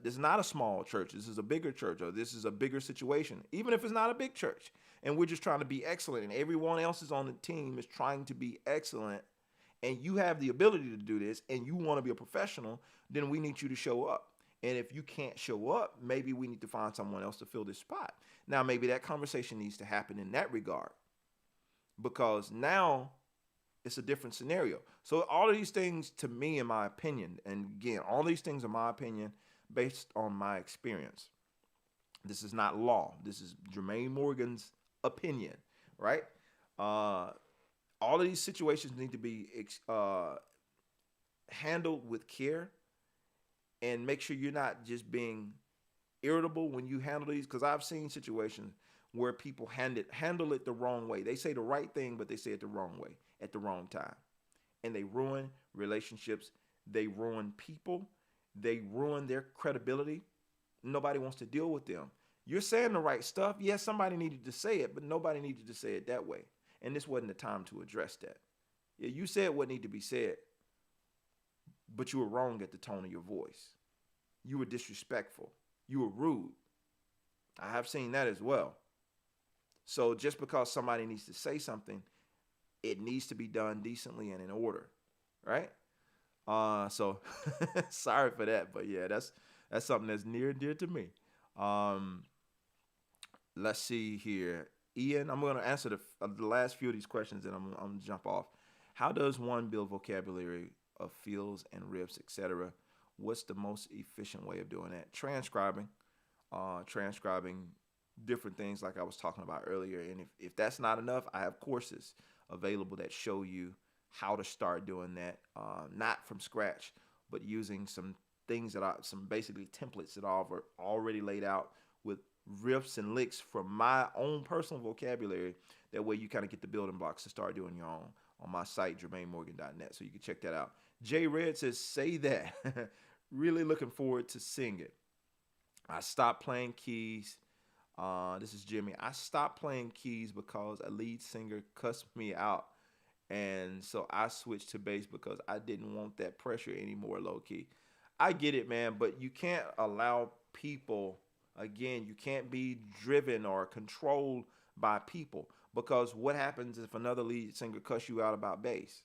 this is not a small church. This is a bigger church or this is a bigger situation, even if it's not a big church. And we're just trying to be excellent and everyone else is on the team is trying to be excellent and you have the ability to do this and you want to be a professional, then we need you to show up. And if you can't show up, maybe we need to find someone else to fill this spot. Now, maybe that conversation needs to happen in that regard because now it's a different scenario. So all of these things to me, in my opinion, and again, all these things are my opinion based on my experience. This is not law. This is Jermaine Morgan's opinion, right? All of these situations need to be handled with care and make sure you're not just being irritable when you handle these, because I've seen situations where people handle it the wrong way. They say the right thing, but they say it the wrong way at the wrong time. and they ruin relationships. They ruin people. They ruin their credibility. Nobody wants to deal with them. You're saying the right stuff. Yes, somebody needed to say it, but nobody needed to say it that way. And this wasn't the time to address that. Yeah, you said what needed to be said, but you were wrong at the tone of your voice. You were disrespectful. You were rude. I have seen that as well. So just because somebody needs to say something, it needs to be done decently and in order, right? So sorry for that, but yeah, that's something that's near and dear to me. Um, let's see here, Ian. I'm going to answer the last few of these questions, and I'm going to jump off. How does one build vocabulary of feels and riffs, etc.? What's the most efficient way of doing that? Transcribing different things like I was talking about earlier. And if that's not enough, I have courses available that show you how to start doing that, not from scratch, but using some things some basically templates that are already laid out with riffs and licks from my own personal vocabulary. That way you kind of get the building blocks to start doing your own on my site, jermaine.morgan.net. So you can check that out. Jay Red says, say that. Really looking forward to seeing it. I stopped playing keys. This is Jimmy. I stopped playing keys because a lead singer cussed me out. And so I switched to bass because I didn't want that pressure anymore, low key. I get it, man, but you can't allow people, again, you can't be driven or controlled by people, because what happens if another lead singer cuss you out about bass?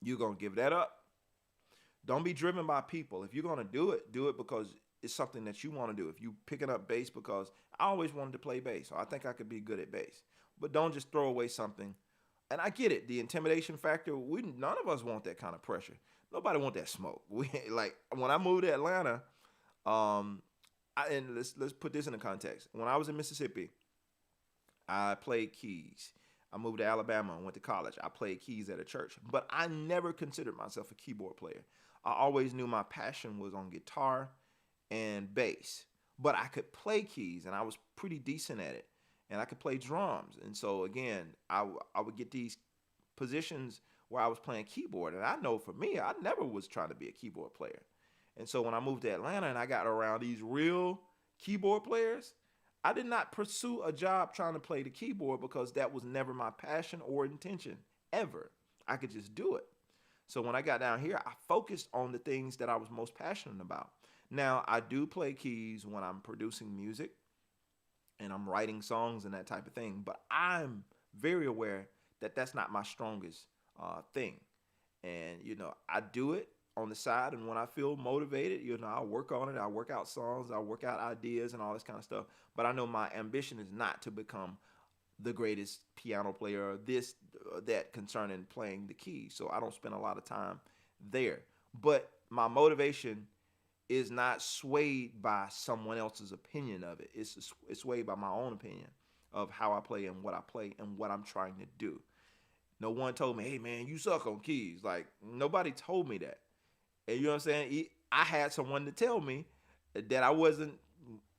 You're going to give that up. Don't be driven by people. If you're going to do it because it's something that you want to do. If you picking up bass because I always wanted to play bass, so I think I could be good at bass. But don't just throw away something. And I get it, the intimidation factor. None of us want that kind of pressure. Nobody want that smoke. Like when I moved to Atlanta, and let's put this into context. When I was in Mississippi, I played keys. I moved to Alabama and went to college. I played keys at a church, but I never considered myself a keyboard player. I always knew my passion was on guitar and bass, but I could play keys and I was pretty decent at it, and I could play drums. And so again, I would get these positions where I was playing keyboard, and I know for me, I never was trying to be a keyboard player. And so when I moved to Atlanta and I got around these real keyboard players, I did not pursue a job trying to play the keyboard because that was never my passion or intention ever. I could just do it. So when I got down here, I focused on the things that I was most passionate about. Now, I do play keys when I'm producing music and I'm writing songs and that type of thing, but I'm very aware that that's not my strongest thing. And, I do it on the side, and when I feel motivated, I'll work on it. I'll work out songs, I'll work out ideas and all this kind of stuff. But I know my ambition is not to become the greatest piano player or this or that concerning playing the keys. So I don't spend a lot of time there. But my motivation is not swayed by someone else's opinion of it. It's swayed by my own opinion of how I play and what I'm trying to do. No one told me, hey, man, you suck on keys. Like, nobody told me that. And you know what I'm saying? I had someone to tell me that I wasn't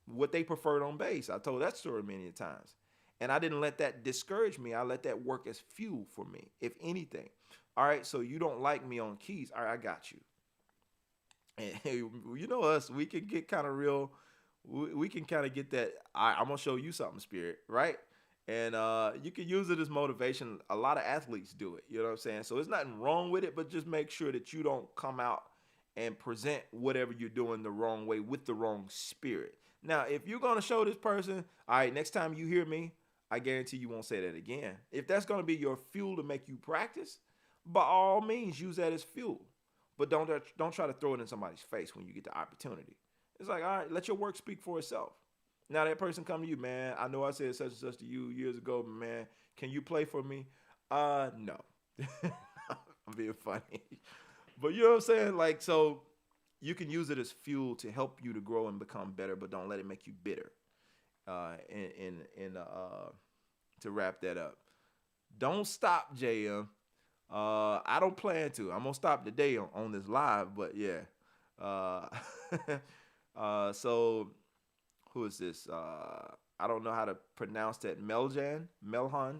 what they preferred on bass. I told that story many times. And I didn't let that discourage me. I let that work as fuel for me, if anything. All right, so you don't like me on keys. All right, I got you. And you know us, we can get kind of real. We can kind of get that, I'm going to show you something, spirit, right? And you can use it as motivation. A lot of athletes do it. You know what I'm saying? So there's nothing wrong with it, but just make sure that you don't come out and present whatever you're doing the wrong way with the wrong spirit. Now, if you're going to show this person, all right, next time you hear me, I guarantee you won't say that again. If that's going to be your fuel to make you practice, by all means, use that as fuel. But don't try to throw it in somebody's face when you get the opportunity. It's like, all right, let your work speak for itself. Now that person come to you, man, I know I said such and such to you years ago, but man, can you play for me? No. I'm being funny. But you know what I'm saying? Like, so you can use it as fuel to help you to grow and become better, but don't let it make you bitter. To wrap that up, don't stop, JM. I don't plan to. I'm gonna stop today on this live, but yeah. So who is this? I don't know how to pronounce that. Melhan.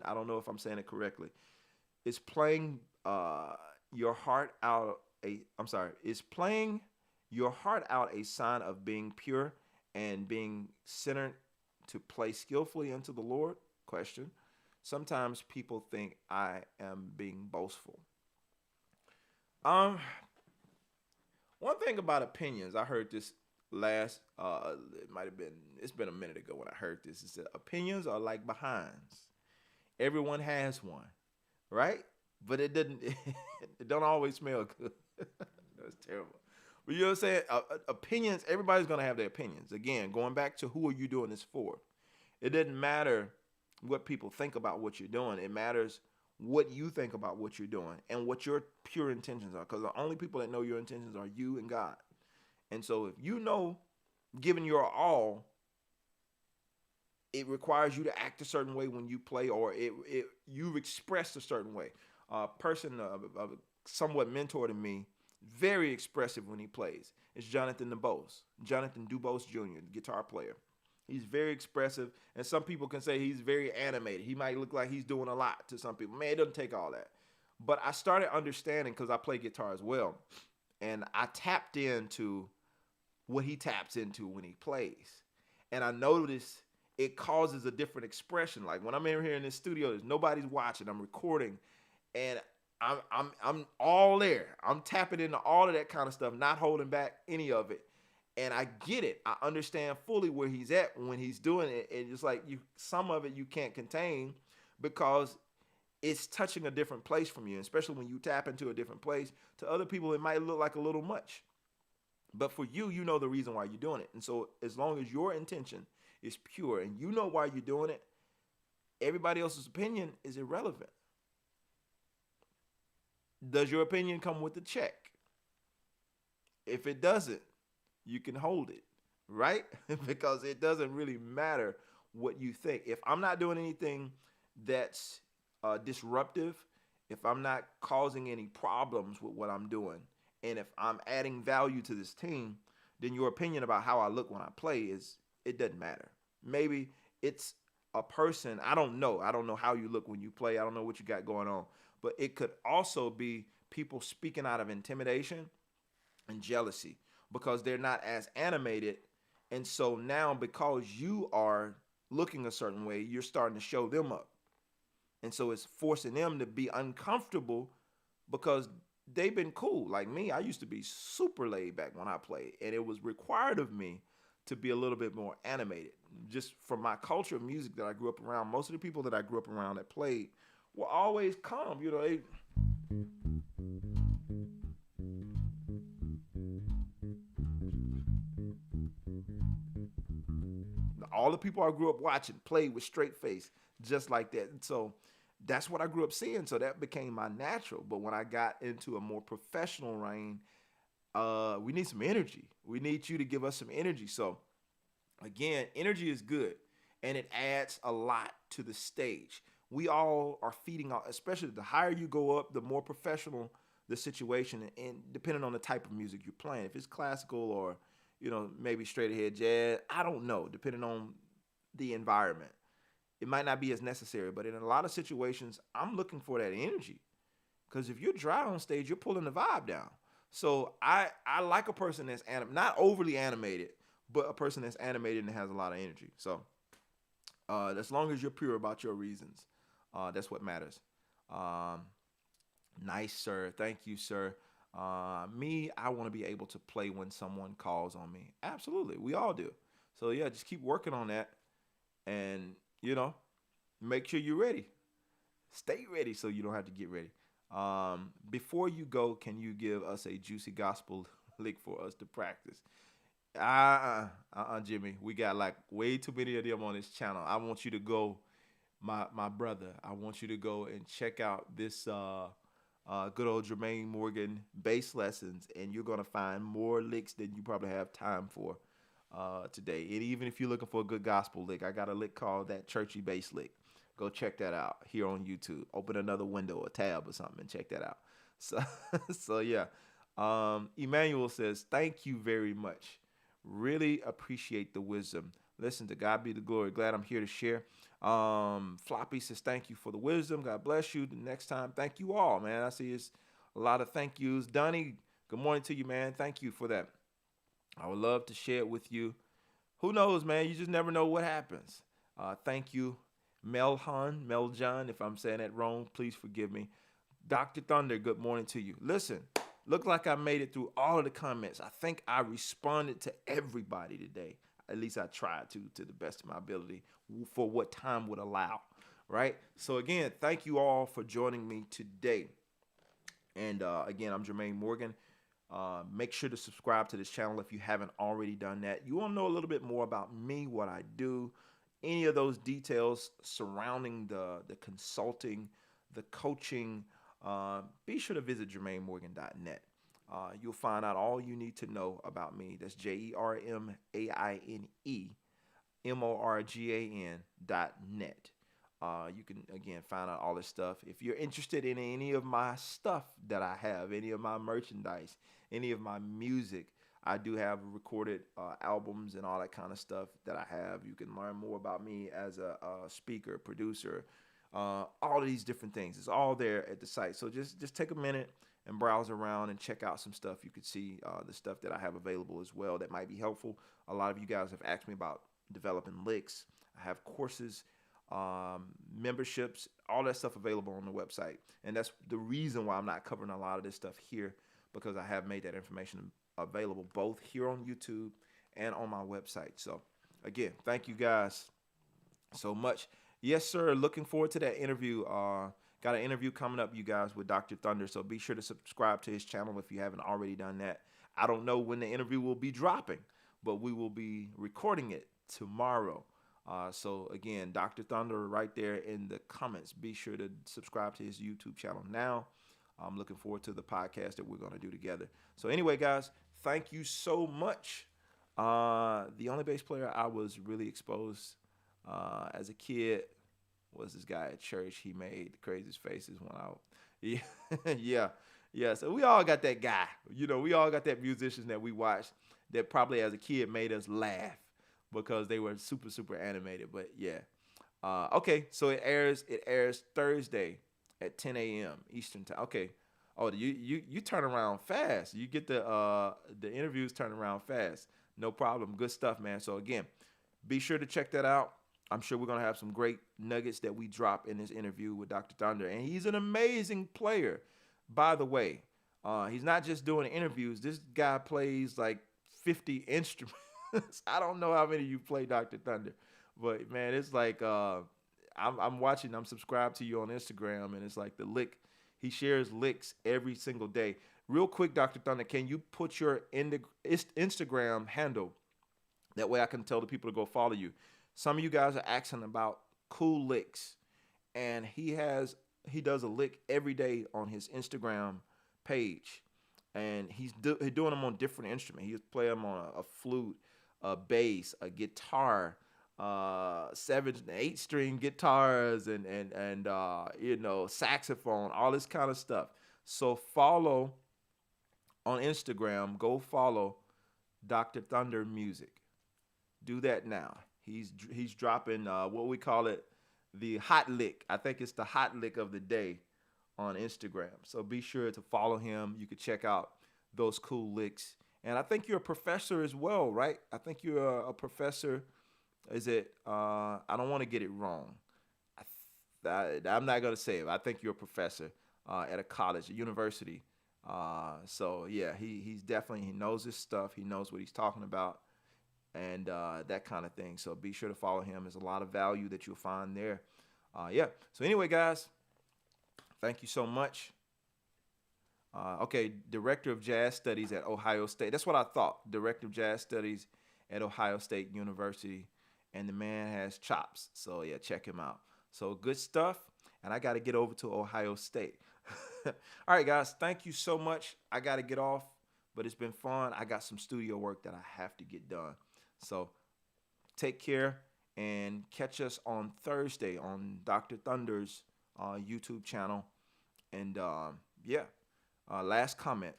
I don't know if I'm saying it correctly. Is playing uh, your heart out I'm sorry, is playing your heart out a sign of being pure and being centered to play skillfully unto the Lord? Question. Sometimes people think I am being boastful. Um, One thing about opinions, I heard this last. It might have been. It's been a minute ago when I heard this. It said opinions are like behinds. Everyone has one, right? But it didn't. It don't always smell good. That's terrible. But you know what I'm saying? Opinions. Everybody's gonna have their opinions. Again, going back to who are you doing this for? It doesn't matter what people think about what you're doing. It matters what you think about what you're doing and what your pure intentions are. Because the only people that know your intentions are you and God. And so if you know giving your all, it requires you to act a certain way when you play, or you've expressed a certain way. A person somewhat mentor to me, very expressive when he plays. It's Jonathan DuBose, Jonathan DuBose Jr., the guitar player. He's very expressive, and some people can say he's very animated. He might look like he's doing a lot to some people. Man, it doesn't take all that. But I started understanding because I play guitar as well, and I tapped into what he taps into when he plays. And I noticed it causes a different expression. Like when I'm in here in this studio, there's nobody's watching. I'm recording, and I'm all there. I'm tapping into all of that kind of stuff, not holding back any of it. And I get it. I understand fully where he's at when he's doing it. And just like some of it you can't contain because it's touching a different place from you, especially when you tap into a different place. To other people, it might look like a little much. But for you, you know the reason why you're doing it. And so as long as your intention is pure and you know why you're doing it, everybody else's opinion is irrelevant. Does your opinion come with a check? If it doesn't, you can hold it, right? Because it doesn't really matter what you think. If I'm not doing anything that's disruptive, if I'm not causing any problems with what I'm doing, and if I'm adding value to this team, then your opinion about how I look when I play it doesn't matter. Maybe it's a person, I don't know. I don't know how you look when you play. I don't know what you got going on. But it could also be people speaking out of intimidation and jealousy because they're not as animated. And so now because you are looking a certain way, you're starting to show them up. And so it's forcing them to be uncomfortable because they've been cool. Like me, I used to be super laid back when I played, and it was required of me to be a little bit more animated. Just from my culture of music that I grew up around, most of the people that I grew up around that played were always calm. You know, all the people I grew up watching played with straight face, just like that. And so that's what I grew up seeing. So that became my natural. But when I got into a more professional reign, we need some energy. We need you to give us some energy. So again, energy is good, and it adds a lot to the stage. We all are feeding off, especially the higher you go up, the more professional the situation, and depending on the type of music you're playing. If it's classical or, maybe straight ahead jazz, I don't know, depending on the environment. It might not be as necessary, but in a lot of situations, I'm looking for that energy. Because if you're dry on stage, you're pulling the vibe down. So I like a person that's not overly animated, but a person that's animated and has a lot of energy. So as long as you're pure about your reasons, that's what matters. Nice, sir. Thank you, sir. I want to be able to play when someone calls on me. Absolutely. We all do. So yeah, just keep working on that. And, make sure you're ready. Stay ready so you don't have to get ready. Before you go, can you give us a juicy gospel lick for us to practice? Jimmy. We got like way too many of them on this channel. I want you to go, my brother. I want you to go and check out this good old Jermaine Morgan bass lessons, and you're gonna find more licks than you probably have time for today. And even if you're looking for a good gospel lick, I got a lick called that churchy bass lick. Go check that out here on YouTube. Open another window, a tab or something, and check that out. So, so yeah. Emmanuel says, thank you very much. Really appreciate the wisdom. Listen, to God be the glory. Glad I'm here to share. Floppy says, thank you for the wisdom. God bless you. The next time, thank you all, man. I see it's a lot of thank yous. Donnie, good morning to you, man. Thank you for that. I would love to share it with you. Who knows, man? You just never know what happens. Thank you, Meljon. If I'm saying that wrong, please forgive me. Dr. Thunder, good morning to you. Listen, look like I made it through all of the comments. I think I responded to everybody today. At least I tried to the best of my ability for what time would allow, right? So again, thank you all for joining me today. And again, I'm Jermaine Morgan. Make sure to subscribe to this channel if you haven't already done that. You want to know a little bit more about me, what I do, any of those details surrounding the consulting, the coaching, be sure to visit jermainemorgan.net. You'll find out all you need to know about me. That's JermaineMorgan.net. You can, again, find out all this stuff. If you're interested in any of my stuff that I have, any of my merchandise, any of my music, I do have recorded albums and all that kind of stuff that I have. You can learn more about me as a speaker, producer, all of these different things. It's all there at the site. So just take a minute and browse around and check out some stuff. You could see the stuff that I have available as well that might be helpful. A lot of you guys have asked me about developing licks. I have courses, memberships, all that stuff available on the website. And that's the reason why I'm not covering a lot of this stuff here, because I have made that information available both here on YouTube and on my website. So again, thank you guys so much. Yes, sir. Looking forward to that interview. Got an interview coming up, you guys, with Dr. Thunder. So be sure to subscribe to his channel if you haven't already done that. I don't know when the interview will be dropping, but we will be recording it tomorrow. So again, Dr. Thunder right there in the comments. Be sure to subscribe to his YouTube channel now. I'm looking forward to the podcast that we're going to do together. So anyway, guys, thank you so much. The only bass player I was really exposed as a kid was this guy at church. He made the craziest faces when yeah. So we all got that guy. You know, we all got that musician that we watched that probably as a kid made us laugh because they were super, super animated. But yeah. Okay, so it airs Thursday at 10 a.m. Eastern time. Okay. Oh, you turn around fast. You get the interviews turn around fast. No problem. Good stuff, man. So again, be sure to check that out. I'm sure we're going to have some great nuggets that we drop in this interview with Dr. Thunder. And he's an amazing player, by the way. He's not just doing interviews. This guy plays like 50 instruments. I don't know how many you play, Dr. Thunder. But, man, it's like I'm watching. I'm subscribed to you on Instagram, and it's like the lick. He shares licks every single day. Real quick, Dr. Thunder, can you put your Instagram handle? That way I can tell the people to go follow you. Some of you guys are asking about cool licks, and he does a lick every day on his Instagram page, and he's doing them on different instruments. He's playing them on a flute, a bass, a guitar, 7 and 8 string guitars, and you know, saxophone, all this kind of stuff. So follow on Instagram. Go follow Dr. Thunder Music. Do that now. He's dropping what we call it, the hot lick. I think it's the hot lick of the day on Instagram. So be sure to follow him. You can check out those cool licks. And I think you're a professor as well, right? I think you're a professor. Is it? I don't want to get it wrong. I'm not going to say it. I think you're a professor at a college, a university. So yeah, he's definitely, he knows his stuff. He knows what he's talking about. And that kind of thing. So be sure to follow him. There's a lot of value that you'll find there. Yeah. So anyway, guys, thank you so much. Okay, Director of Jazz Studies at Ohio State. That's what I thought. Director of Jazz Studies at Ohio State University. And the man has chops. So yeah, check him out. So good stuff. And I got to get over to Ohio State. All right, guys, thank you so much. I got to get off, but it's been fun. I got some studio work that I have to get done. So take care and catch us on Thursday on Dr. Thunder's YouTube channel. And yeah, last comment.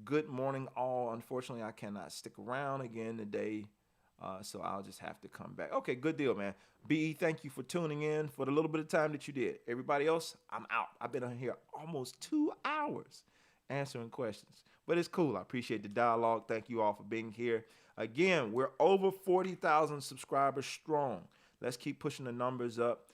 Good morning, all. Unfortunately, I cannot stick around again today. So I'll just have to come back. Okay, good deal, man. BE, thank you for tuning in for the little bit of time that you did. Everybody else, I'm out. I've been on here almost 2 hours answering questions. But it's cool. I appreciate the dialogue. Thank you all for being here. Again, we're over 40,000 subscribers strong. Let's keep pushing the numbers up.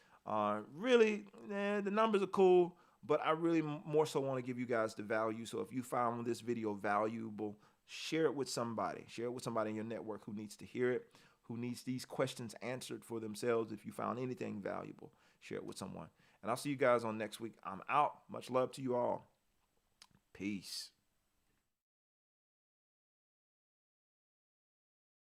Really, the numbers are cool, but I really more so want to give you guys the value. So if you found this video valuable, share it with somebody. Share it with somebody in your network who needs to hear it, who needs these questions answered for themselves. If you found anything valuable, share it with someone. And I'll see you guys on next week. I'm out. Much love to you all. Peace.